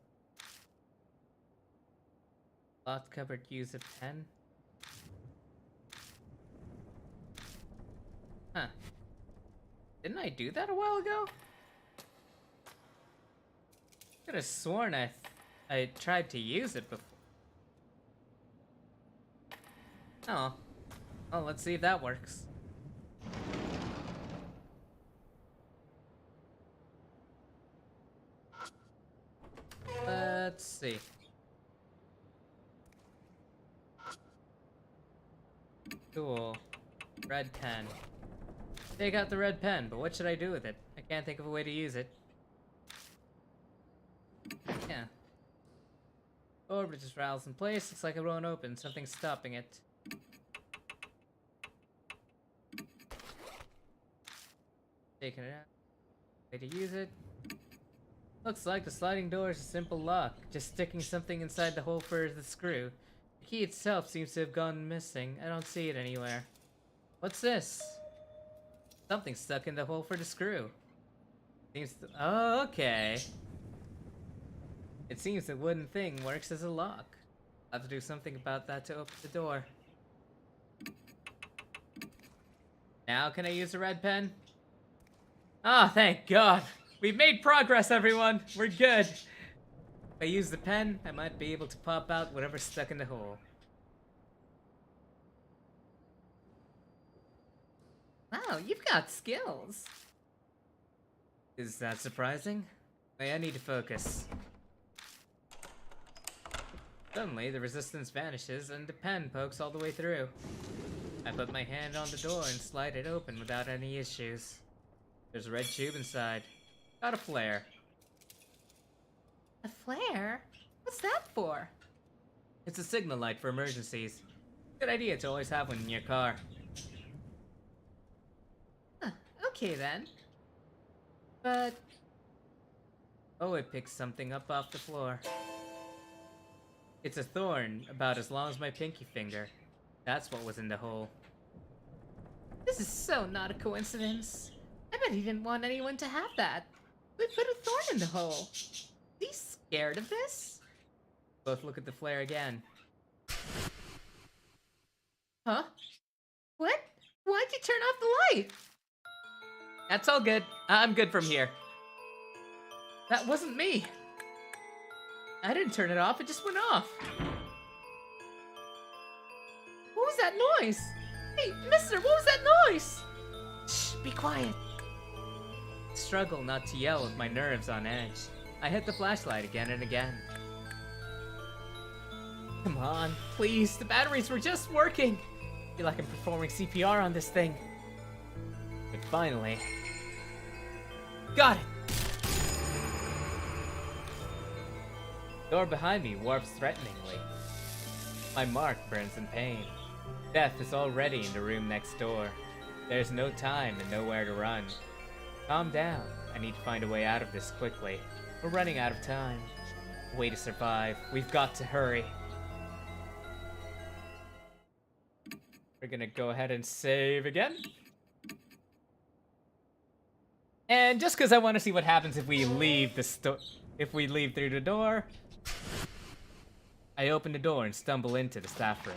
Locked cupboard, use a pen. Huh. Didn't I do that a while ago? Could have sworn I tried to use it before. Oh. Well, let's see if that works. Let's see. Cool. Red pen. Take out the red pen, but what should I do with it? I can't think of a way to use it. Yeah. Orbit just rattles in place. Looks like it won't open. Something's stopping it. Taking it out. Way to use it. Looks like the sliding door is a simple lock. Just sticking something inside the hole for the screw. The key itself seems to have gone missing. I don't see it anywhere. What's this? Something stuck in the hole for the screw. Seems to... Oh, okay. It seems the wooden thing works as a lock. I'll have to do something about that to open the door. Now can I use the red pen? Ah, oh, thank God. We've made progress, everyone. We're good. If I use the pen, I might be able to pop out whatever's stuck in the hole. Wow, you've got skills. Is that surprising? I need to focus. Suddenly, the resistance vanishes and the pen pokes all the way through. I put my hand on the door and slide it open without any issues. There's a red tube inside. Got a flare. A flare? What's that for? It's a signal light for emergencies. Good idea to always have one in your car. Huh, okay then. But... Oh, it picks something up off the floor. It's a thorn about as long as my pinky finger. That's what was in the hole. This is so not a coincidence. I bet he didn't want anyone to have that. We put a thorn in the hole. He's scared of this? Both look at the flare again. Huh? What? Why'd you turn off the light? That's all good. I'm good from here. That wasn't me. I didn't turn it off, it just went off. What was that noise? Hey, mister, what was that noise? Shh, be quiet. Struggle not to yell with my nerves on edge. I hit the flashlight again and again. Come on, please, the batteries were just working. I feel like I'm performing CPR on this thing. But finally... Got it! Door behind me warps threateningly. My mark burns in pain. Death is already in the room next door. There's no time and nowhere to run. Calm down. I need to find a way out of this quickly. We're running out of time. A way to survive. We've got to hurry. We're gonna go ahead and save again. And just because I want to see what happens if we leave through the door, I open the door and stumble into the staff room.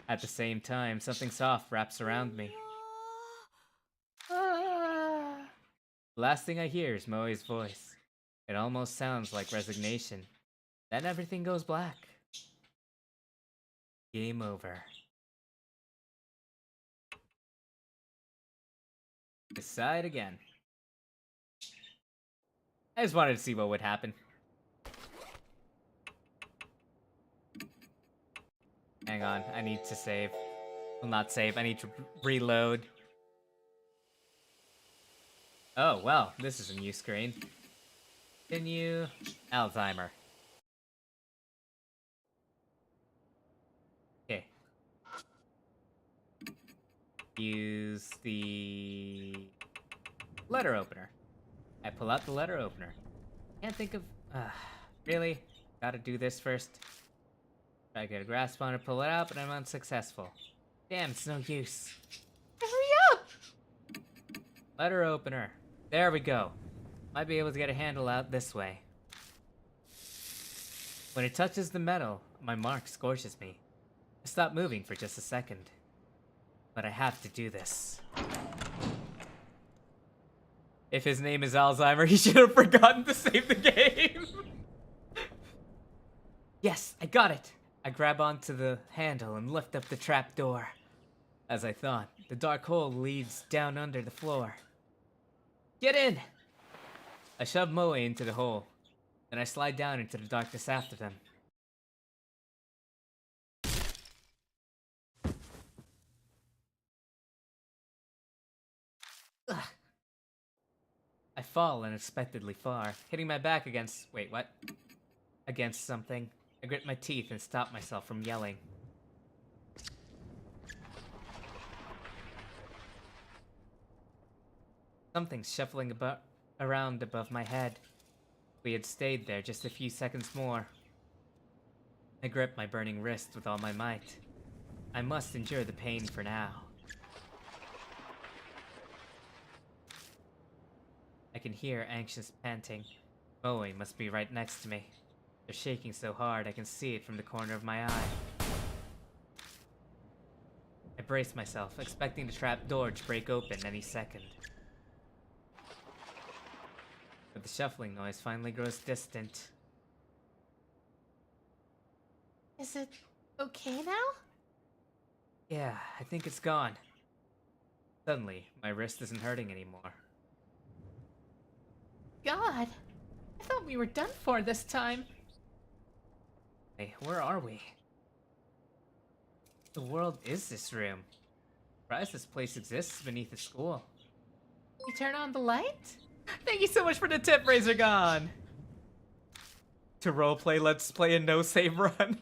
At the same time, something soft wraps around me. The last thing I hear is Moe's voice. It almost sounds like resignation. Then everything goes black. Game over. Decide again. I just wanted to see what would happen. Hang on, I need to save. Well, not save, I need to reload. Oh, well, this is a new screen. Continue. Alzheimer. Okay. Use the letter opener. I pull out the letter opener. Can't think of... really? Gotta do this first. Try to get a grasp on it, pull it out, but I'm unsuccessful. Damn, it's no use. Hurry up! Letter opener. There we go. Might be able to get a handle out this way. When it touches the metal, my mark scorches me. I stop moving for just a second. But I have to do this. If his name is Alzheimer, he should have forgotten to save the game. Yes, I got it. I grab onto the handle and lift up the trap door. As I thought, the dark hole leads down under the floor. Get in! I shove Moe into the hole. Then I slide down into the darkness after them. Ugh. I fall unexpectedly far, hitting my back against... Wait, what? Against something. I grit my teeth and stop myself from yelling. Something's shuffling around above my head. If we had stayed there just a few seconds more. I grip my burning wrist with all my might. I must endure the pain for now. I can hear anxious panting. Moe must be right next to me. They're shaking so hard I can see it from the corner of my eye. I brace myself, expecting the trap door to break open any second. But the shuffling noise finally grows distant. Is it okay now? Yeah, I think it's gone. Suddenly, my wrist isn't hurting anymore. God, I thought we were done for this time. Hey, where are we? The world is this room. Surprised this place exists beneath the school. You turn on the light? Thank you so much for the tip, Razorgon! To roleplay, let's play a no-save run.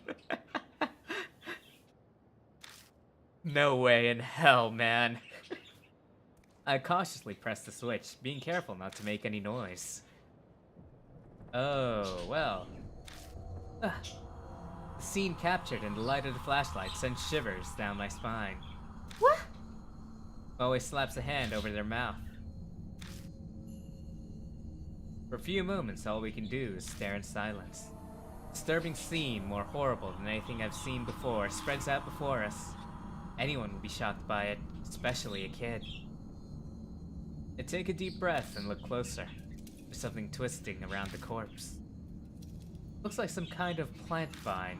No way in hell, man. I cautiously press the switch, being careful not to make any noise. Oh, well. The scene captured in the light of the flashlight sends shivers down my spine. What? Moe slaps a hand over their mouth. For a few moments, all we can do is stare in silence. Disturbing scene, more horrible than anything I've seen before, spreads out before us. Anyone would be shocked by it, especially a kid. I take a deep breath and look closer. There's something twisting around the corpse. Looks like some kind of plant vine.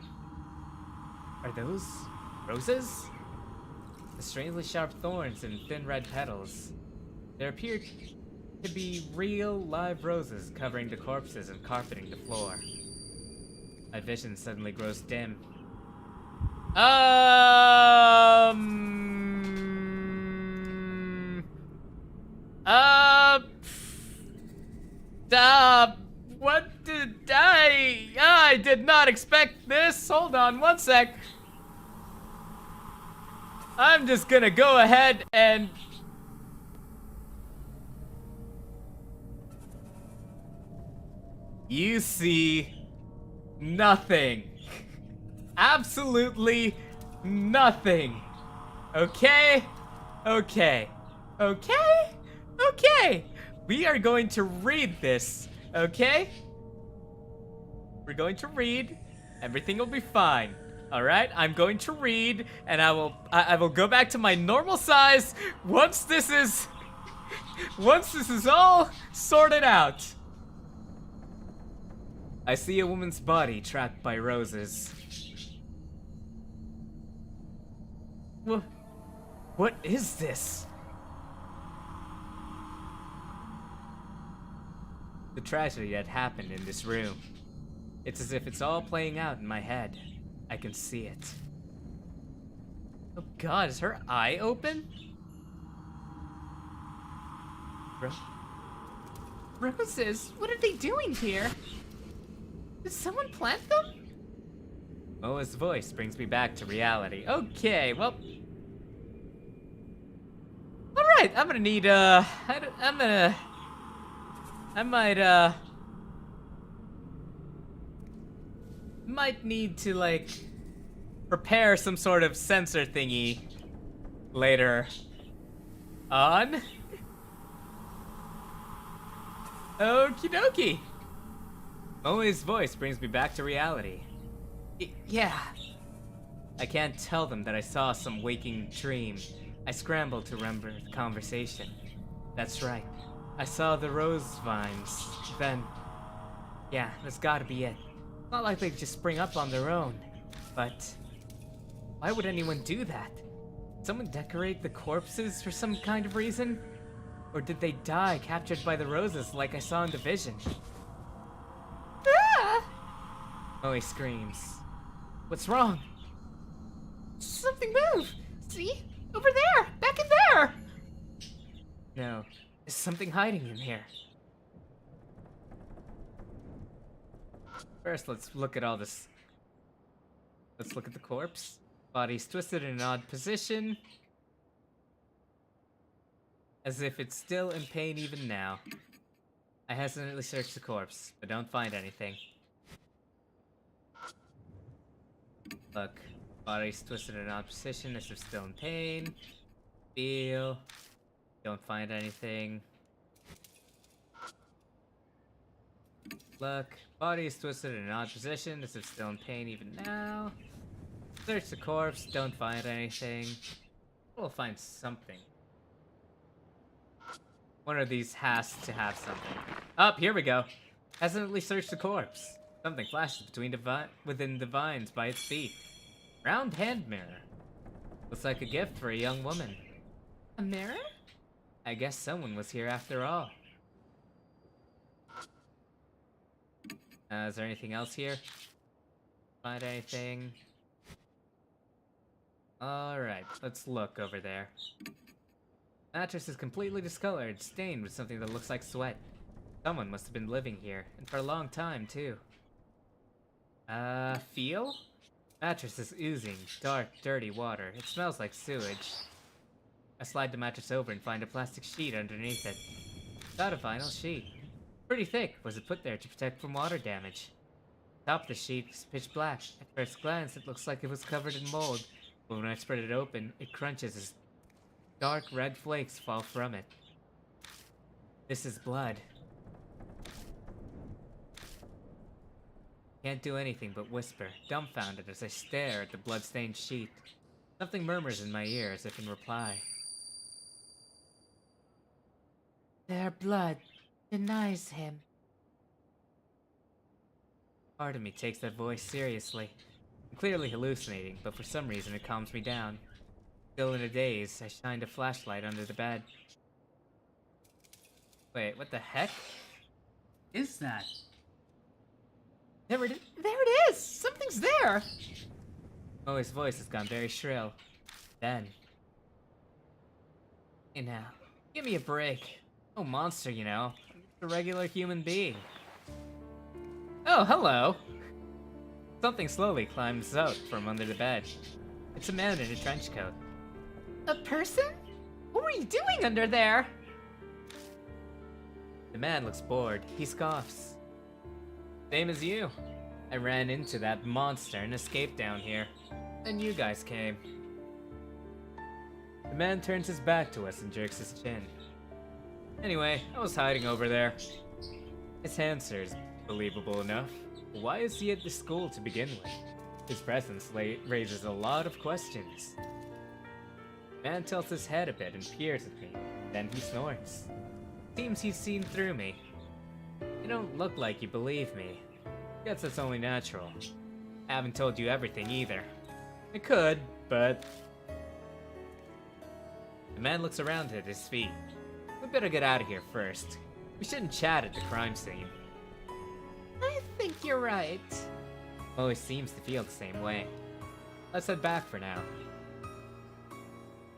Are those roses? The strangely sharp thorns and thin red petals. There appear to be real live roses covering the corpses and carpeting the floor. My vision suddenly grows dim. What did I I did not expect this. Hold on one sec. I'm just gonna go ahead and... You see nothing. Absolutely nothing. Okay? Okay. Okay? Okay. We are going to read this, okay? We're going to read. Everything will be fine. All right? I'm going to read, and I will go back to my normal size once this is all sorted out. I see a woman's body trapped by roses. What is this? The tragedy that happened in this room. It's as if it's all playing out in my head. I can see it. Oh God, is her eye open? Roses? What are they doing here? Did someone plant them? Moa's voice brings me back to reality. Okay, well... Alright, I'm gonna need, might need to, like, prepare some sort of sensor thingy later on. Okie dokie. Moe's voice brings me back to reality. Yeah. I can't tell them that I saw some waking dream. I scrambled to remember the conversation. That's right. I saw the rose vines. Then... yeah, that's gotta be it. Not like they just spring up on their own. But... why would anyone do that? Did someone decorate the corpses for some kind of reason? Or did they die captured by the roses like I saw in the vision? Ah! Moe screams. What's wrong? Something moved. See? Over there! Back in there! No. There's something hiding in here. First, let's look at all this. Let's look at the corpse. Body's twisted in an odd position. As if it's still in pain even now. I hesitantly search the corpse, but don't find anything. Look. Body's twisted in an odd position as if still in pain. Feel. Don't find anything. Look. Body is twisted in an odd position as if still in pain even now. Search the corpse. Don't find anything. We'll find something. One of these has to have something. Up, here we go. Hesitantly search the corpse. Something flashes within the vines by its feet. Round hand mirror. Looks like a gift for a young woman. A mirror? I guess someone was here after all. Is there anything else here? Find anything? Alright, let's look over there. Mattress is completely discolored, stained with something that looks like sweat. Someone must have been living here, and for a long time, too. Feel? Mattress is oozing, dark, dirty water. It smells like sewage. I slide the mattress over and find a plastic sheet underneath it. It's not a vinyl sheet. Pretty thick. Was it put there to protect from water damage? Top of the sheet is pitch black. At first glance, it looks like it was covered in mold, but when I spread it open, it crunches as dark red flakes fall from it. This is blood. Can't do anything but whisper, dumbfounded as I stare at the blood-stained sheet. Something murmurs in my ear as if in reply. Their blood denies him. Part of me takes that voice seriously. I'm clearly hallucinating, but for some reason it calms me down. Still in a daze, I shined a flashlight under the bed. Wait, what the heck is that? There it is! Something's there! Moe's voice has gone very shrill. Then... hey now, give me a break. No monster, you know. I'm just a regular human being. Oh, hello. Something slowly climbs out from under the bed. It's a man in a trench coat. A person? What were you doing under there? The man looks bored. He scoffs. Same as you. I ran into that monster and escaped down here. Then you guys came. The man turns his back to us and jerks his chin. Anyway, I was hiding over there. His answer is believable enough. Why is he at the school to begin with? His presence raises a lot of questions. The man tilts his head a bit and peers at me. Then he snorts. Seems he's seen through me. You don't look like you believe me. Guess that's only natural. I haven't told you everything either. I could, but... The man looks around at his feet. We better get out of here first. We shouldn't chat at the crime scene. I think you're right. Always seems to feel the same way. Let's head back for now.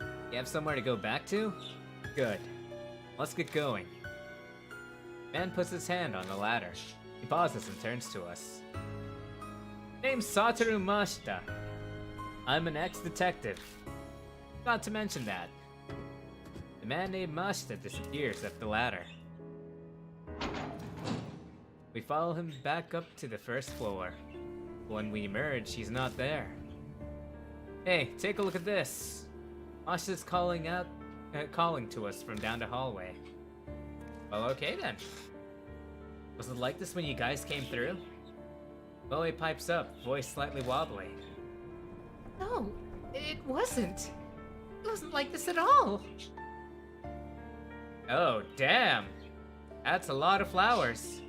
You have somewhere to go back to? Good. Let's get going. Man puts his hand on the ladder. He pauses and turns to us. Name's Satoru Mashita. I'm an ex-detective. Not to mention that. The man named Mashita disappears up the ladder. We follow him back up to the first floor. When we emerge, he's not there. Hey, take a look at this. Mashita's calling to us from down the hallway. Well, okay then. Was it like this when you guys came through? Chloe pipes up, voice slightly wobbly. No, it wasn't. It wasn't like this at all. Oh, damn! That's a lot of flowers.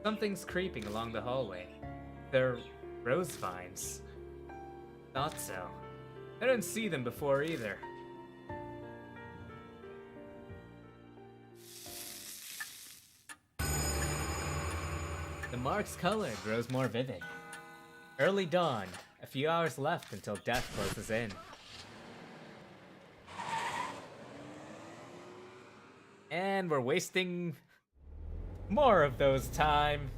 Something's creeping along the hallway. They're rose vines. Thought so. I didn't see them before either. The mark's color grows more vivid. Early dawn, a few hours left until death closes in. And we're wasting more of those time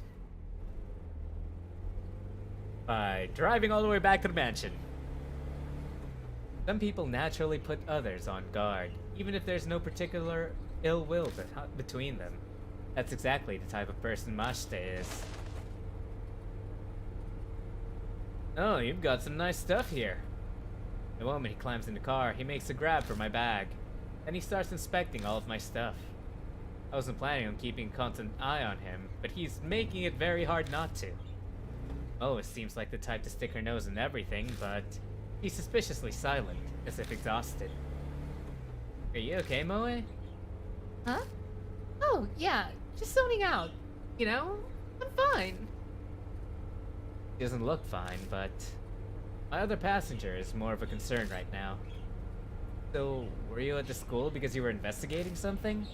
by driving all the way back to the mansion. Some people naturally put others on guard, even if there's no particular ill will between them. That's exactly the type of person Mashita is. Oh, you've got some nice stuff here. The moment he climbs in the car, he makes a grab for my bag. Then he starts inspecting all of my stuff. I wasn't planning on keeping a constant eye on him, but he's making it very hard not to. Lois seems like the type to stick her nose in everything, but he's suspiciously silent, as if exhausted. Are you okay, Moe? Huh? Oh, yeah, just zoning out. You know, I'm fine. He doesn't look fine, but my other passenger is more of a concern right now. So, were you at the school because you were investigating something?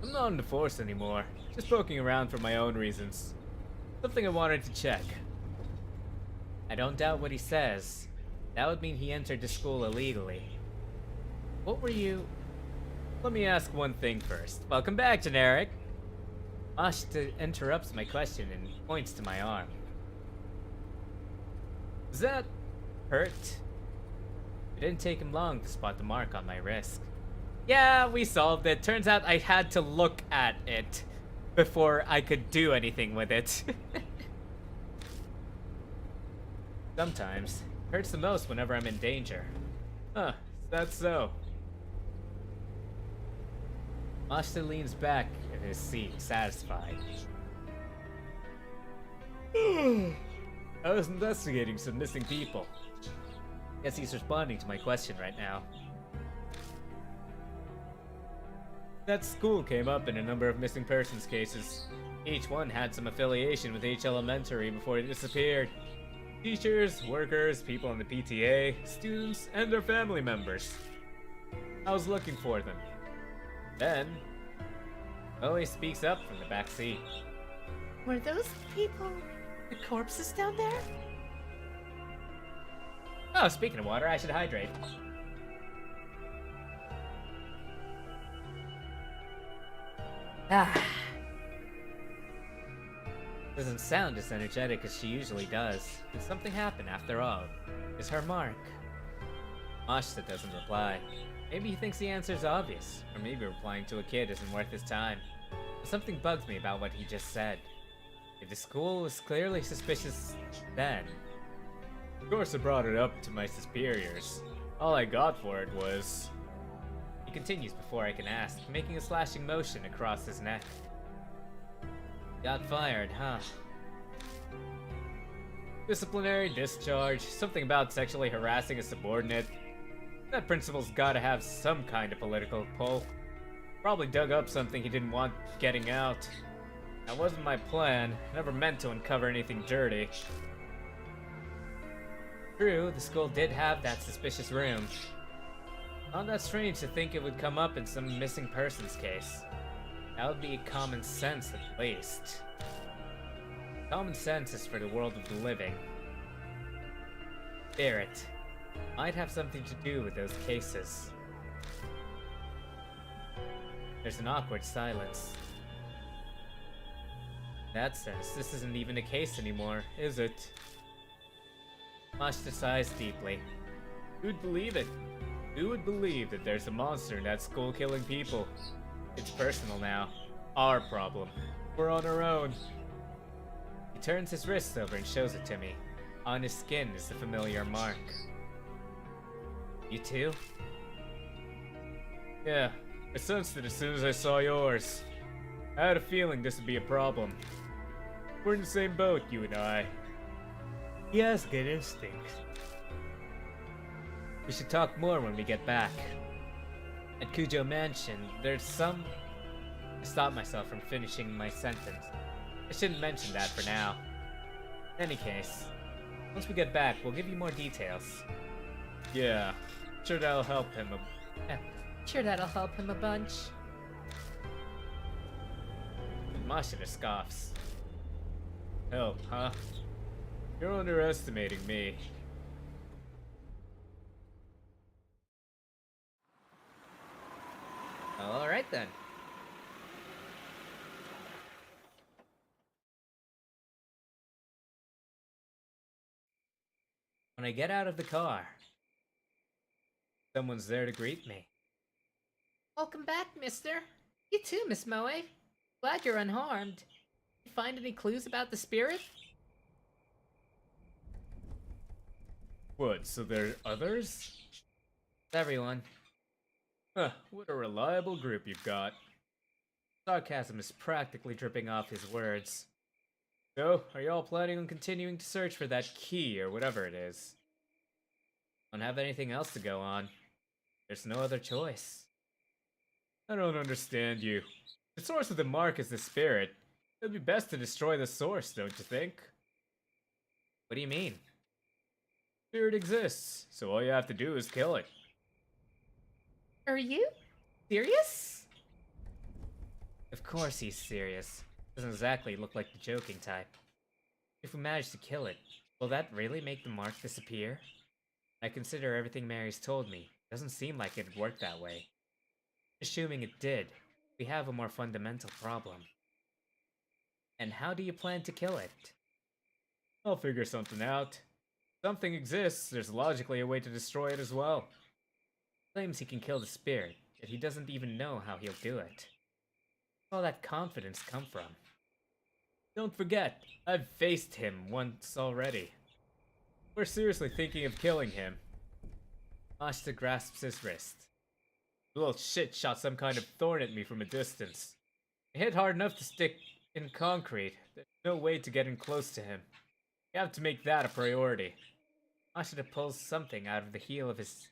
I'm not in the force anymore, just poking around for my own reasons. Something I wanted to check. I don't doubt what he says. That would mean he entered the school illegally. What were you... Let me ask one thing first. Welcome back, Generic! Mashita interrupts my question and points to my arm. Does that hurt? It didn't take him long to spot the mark on my wrist. Yeah, we solved it. Turns out I had to look at it before I could do anything with it. Sometimes, it hurts the most whenever I'm in danger. Huh, that's so. Mashita leans back in his seat, satisfied. I was investigating some missing people. Guess he's responding to my question right now. That school came up in a number of missing persons cases. Each one had some affiliation with H Elementary before it disappeared. Teachers, workers, people in the PTA, students, and their family members. I was looking for them. Then, Chloe speaks up from the back seat. Were those people the corpses down there? Oh, speaking of water, I should hydrate. Doesn't sound as energetic as she usually does. Did something happen after all? Is her mark? Mashita doesn't reply. Maybe he thinks the answer is obvious, or maybe replying to a kid isn't worth his time. But something bugs me about what he just said. If the school was clearly suspicious then... Of course I brought it up to my superiors. All I got for it was... He continues before I can ask, making a slashing motion across his neck. Got fired, huh? Disciplinary discharge, something about sexually harassing a subordinate. That principal's gotta have some kind of political pull. Probably dug up something he didn't want getting out. That wasn't my plan. Never meant to uncover anything dirty. True, the school did have that suspicious room. Not that strange to think it would come up in some missing persons case. That would be common sense at least. Common sense is for the world of the living. Spirit. Might have something to do with those cases. There's an awkward silence. In that sense, this isn't even a case anymore, is it? Mashita sighs deeply. Who'd believe it? Who would believe that there's a monster in that school killing people? It's personal now. Our problem. We're on our own. He turns his wrist over and shows it to me. On his skin is the familiar mark. You too? Yeah, I sensed it as soon as I saw yours. I had a feeling this would be a problem. We're in the same boat, you and I. He has good instincts. We should talk more when we get back. At Kujo Mansion, there's some... I stopped myself from finishing my sentence. I shouldn't mention that for now. In any case, once we get back, we'll give you more details. Yeah, sure that'll help him Sure that'll help him a bunch. Mashita scoffs. Help, huh? You're underestimating me. Alright then. When I get out of the car, someone's there to greet me. Welcome back, mister. You too, Miss Moe. Glad you're unharmed. You find any clues about the spirit? What, so there are others? Everyone. Huh, what a reliable group you've got. Sarcasm is practically dripping off his words. So, are you all planning on continuing to search for that key or whatever it is? Don't have anything else to go on. There's no other choice. I don't understand you. The source of the mark is the spirit. It'd be best to destroy the source, don't you think? What do you mean? Spirit exists, so all you have to do is kill it. Are you serious? Of course he's serious. Doesn't exactly look like the joking type. If we manage to kill it, will that really make the mark disappear? I consider everything Mary's told me. Doesn't seem like it'd work that way. Assuming it did, we have a more fundamental problem. And how do you plan to kill it? I'll figure something out. If something exists, there's logically a way to destroy it as well. Claims he can kill the spirit, yet he doesn't even know how he'll do it. Where'd all that confidence come from? Don't forget, I've faced him once already. We're seriously thinking of killing him. Mashita grasps his wrist. The little shit shot some kind of thorn at me from a distance. It hit hard enough to stick in concrete. There's no way to get in close to him. We have to make that a priority. Mashita pulls something out of the heel of his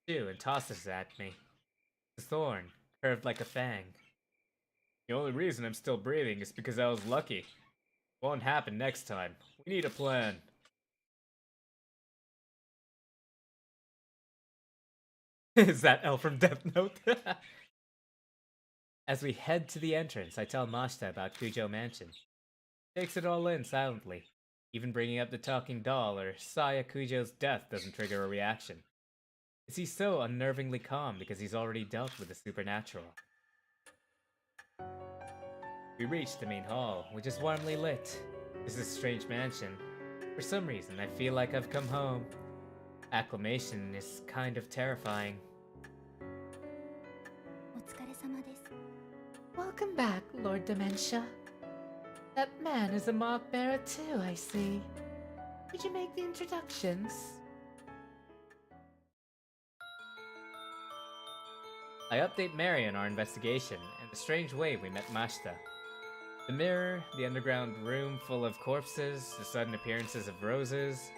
shoe and tosses it at me. The thorn, curved like a fang. The only reason I'm still breathing is because I was lucky. It won't happen next time. We need a plan. Is that L from Death Note? As we head to the entrance, I tell Mashita about Kujo Mansion. She takes it all in silently. Even bringing up the talking doll or Saya Kujo's death doesn't trigger a reaction. Is he so unnervingly calm because he's already dealt with the supernatural? We reached the main hall, which is warmly lit. This is a strange mansion. For some reason, I feel like I've come home. Acclamation is kind of terrifying. Welcome back, Lord Dementia. That man is a mock bearer too, I see. Could you make the introductions? I update Mary on our investigation, and the strange way we met Mashta. The mirror, the underground room full of corpses, the sudden appearances of roses.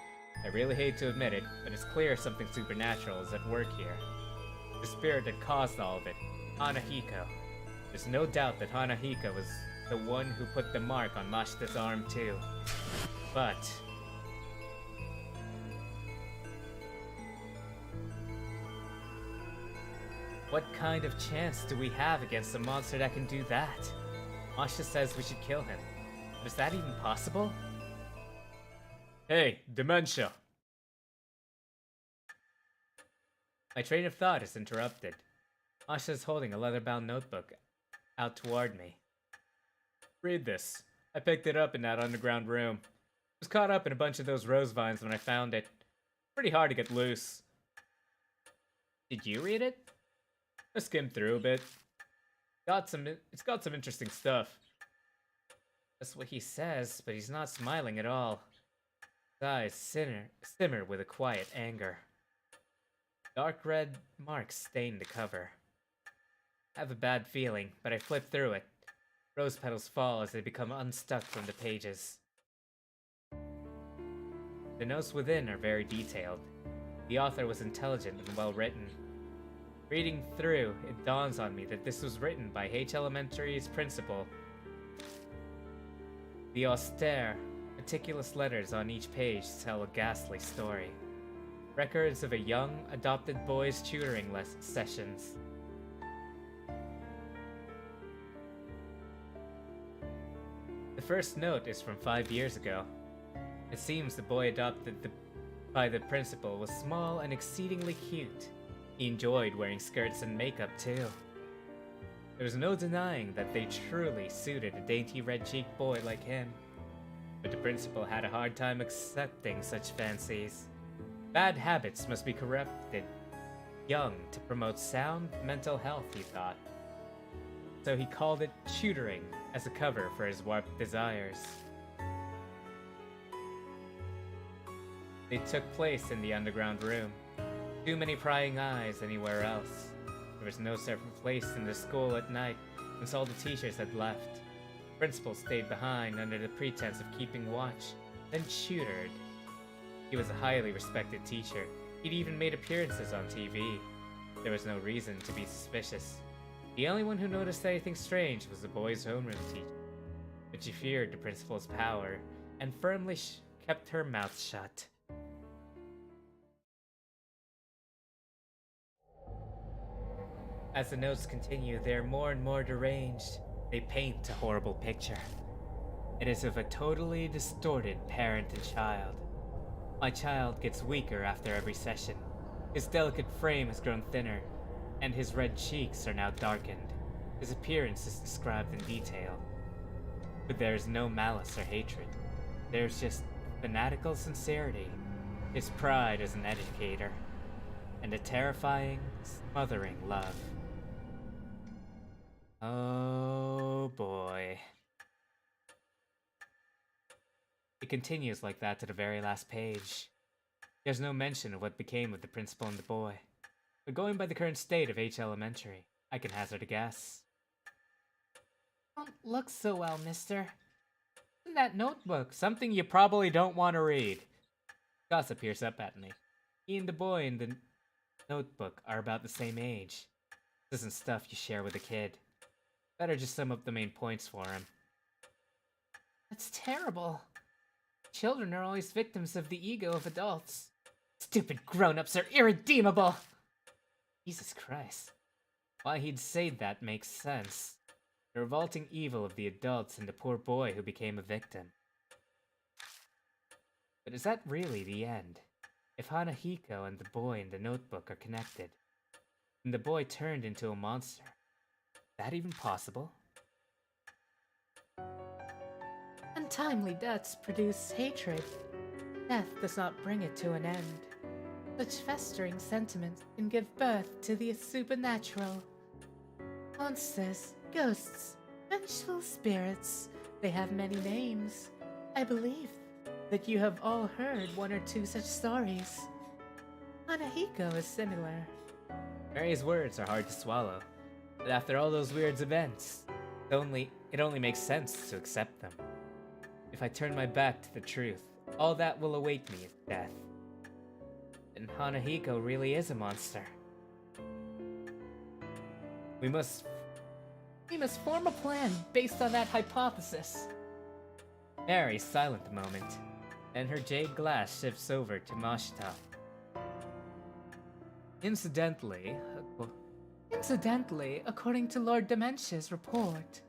I really hate to admit it, but it's clear something supernatural is at work here. The spirit that caused all of it, Hanahiko. There's no doubt that Hanahiko was the one who put the mark on Mashta's arm too. But what kind of chance do we have against a monster that can do that? Mashta says we should kill him. But is that even possible? Hey, Dementia! My train of thought is interrupted. Mashta is holding a leather-bound notebook out toward me. Read this. I picked it up in that underground room. Was caught up in a bunch of those rose vines when I found it. Pretty hard to get loose. Did you read it? I skimmed through a bit. It's got some interesting stuff. That's what he says, but he's not smiling at all. His eyes simmer with a quiet anger. Dark red marks stain the cover. I have a bad feeling, but I flip through it. Rose petals fall as they become unstuck from the pages. The notes within are very detailed. The author was intelligent and well written. Reading through, it dawns on me that this was written by H Elementary's principal. The austere, meticulous letters on each page tell a ghastly story. Records of a young, adopted boy's tutoring sessions. The first note is from 5 years ago. It seems the boy adopted by the principal was small and exceedingly cute. He enjoyed wearing skirts and makeup too. There was no denying that they truly suited a dainty red-cheeked boy like him. But the principal had a hard time accepting such fancies. Bad habits must be corrected young to promote sound mental health, he thought. So he called it tutoring as a cover for his warped desires. They took place in the underground room. Too many prying eyes anywhere else. There was no certain place in the school at night, since all the teachers had left. The principal stayed behind under the pretense of keeping watch, then tutored. He was a highly respected teacher. He'd even made appearances on TV. There was no reason to be suspicious. The only one who noticed anything strange was the boy's homeroom teacher. But she feared the principal's power, and firmly kept her mouth shut. As the notes continue, they are more and more deranged. They paint a horrible picture. It is of a totally distorted parent and child. My child gets weaker after every session. His delicate frame has grown thinner, and his red cheeks are now darkened. His appearance is described in detail. But there is no malice or hatred. There's just fanatical sincerity, his pride as an educator, and a terrifying, smothering love. Oh boy. It continues like that to the very last page. There's no mention of what became of the principal and the boy. But going by the current state of H Elementary, I can hazard a guess. Don't look so well, mister. In that notebook, something you probably don't want to read. Gossip peers up at me. He and the boy in the notebook are about the same age. This isn't stuff you share with a kid. Better just sum up the main points for him. That's terrible. Children are always victims of the ego of adults. Stupid grown-ups are irredeemable! Jesus Christ. Why he'd say that makes sense. The revolting evil of the adults and the poor boy who became a victim. But is that really the end? If Hanahiko and the boy in the notebook are connected, and the boy turned into a monster, is that even possible? Untimely deaths produce hatred. Death does not bring it to an end. Such festering sentiments can give birth to the supernatural. Monsters, ghosts, vengeful spirits, they have many names. I believe that you have all heard one or two such stories. Hanahiko is similar. Mary's words are hard to swallow, but after all those weird events, it only makes sense to accept them. If I turn my back to the truth, all that will await me is death. And Hanahiko really is a monster. We must form a plan based on that hypothesis. Mary's silent a moment, and her jade glass shifts over to Mashita. Incidentally, according to Lord Dementia's report,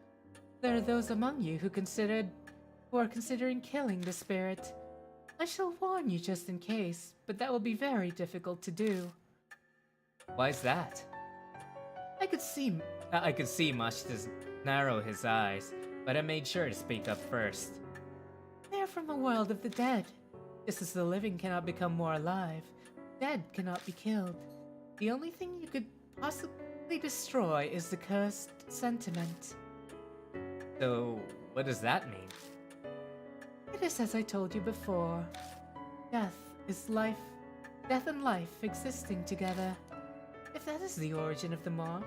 there are those among you who are considering killing the spirit. I shall warn you just in case, but that will be very difficult to do. Why's that? I could see Mashita narrow his eyes, but I made sure to speak up first. They are from the world of the dead. Just as the living cannot become more alive, dead cannot be killed. The only thing you could possibly destroy is the cursed sentiment. So, what does that mean? It is as I told you before. Death and life existing together. If that is the origin of the mark,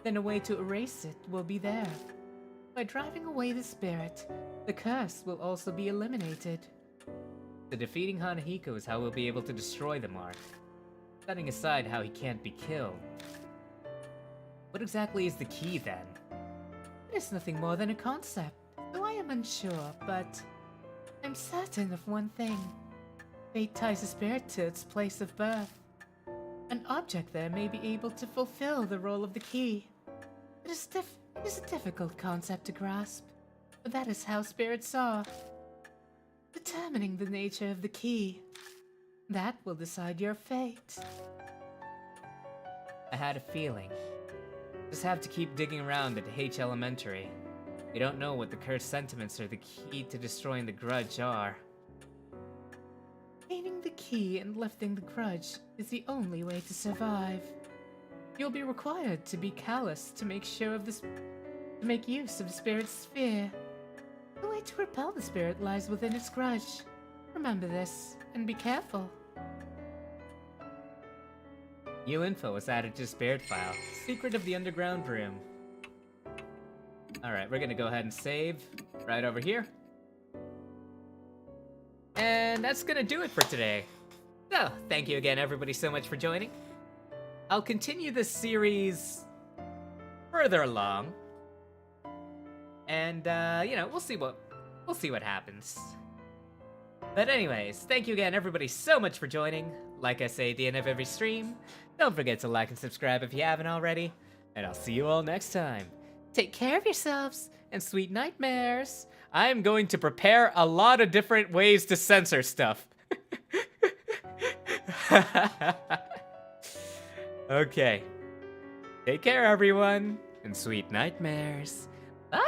then a way to erase it will be there. By driving away the spirit, the curse will also be eliminated. The defeating Hanahiko is how we'll be able to destroy the mark. Setting aside how he can't be killed. What exactly is the key then? It is nothing more than a concept, though I am unsure, but I'm certain of one thing. Fate ties a spirit to its place of birth. An object there may be able to fulfill the role of the key. It is a difficult concept to grasp, but that is how spirits are. Determining the nature of the key, that will decide your fate. I had a feeling. Just have to keep digging around at H Elementary. We don't know what the cursed sentiments or the key to destroying the grudge are. Gaining the key and lifting the grudge is the only way to survive. You'll be required to be callous to make use of the spirit's sphere. The way to repel the spirit lies within its grudge. Remember this, and be careful. New info was added to Spirit File. Secret of the Underground Room. Alright, we're gonna go ahead and save right over here. And that's gonna do it for today. So, thank you again everybody so much for joining. I'll continue this series further along. And, we'll see what happens. But anyways, thank you again everybody so much for joining. Like I say at the end of every stream, don't forget to like and subscribe if you haven't already. And I'll see you all next time. Take care of yourselves, and sweet nightmares. I'm going to prepare a lot of different ways to censor stuff. Okay. Take care, everyone, and sweet nightmares. Bye!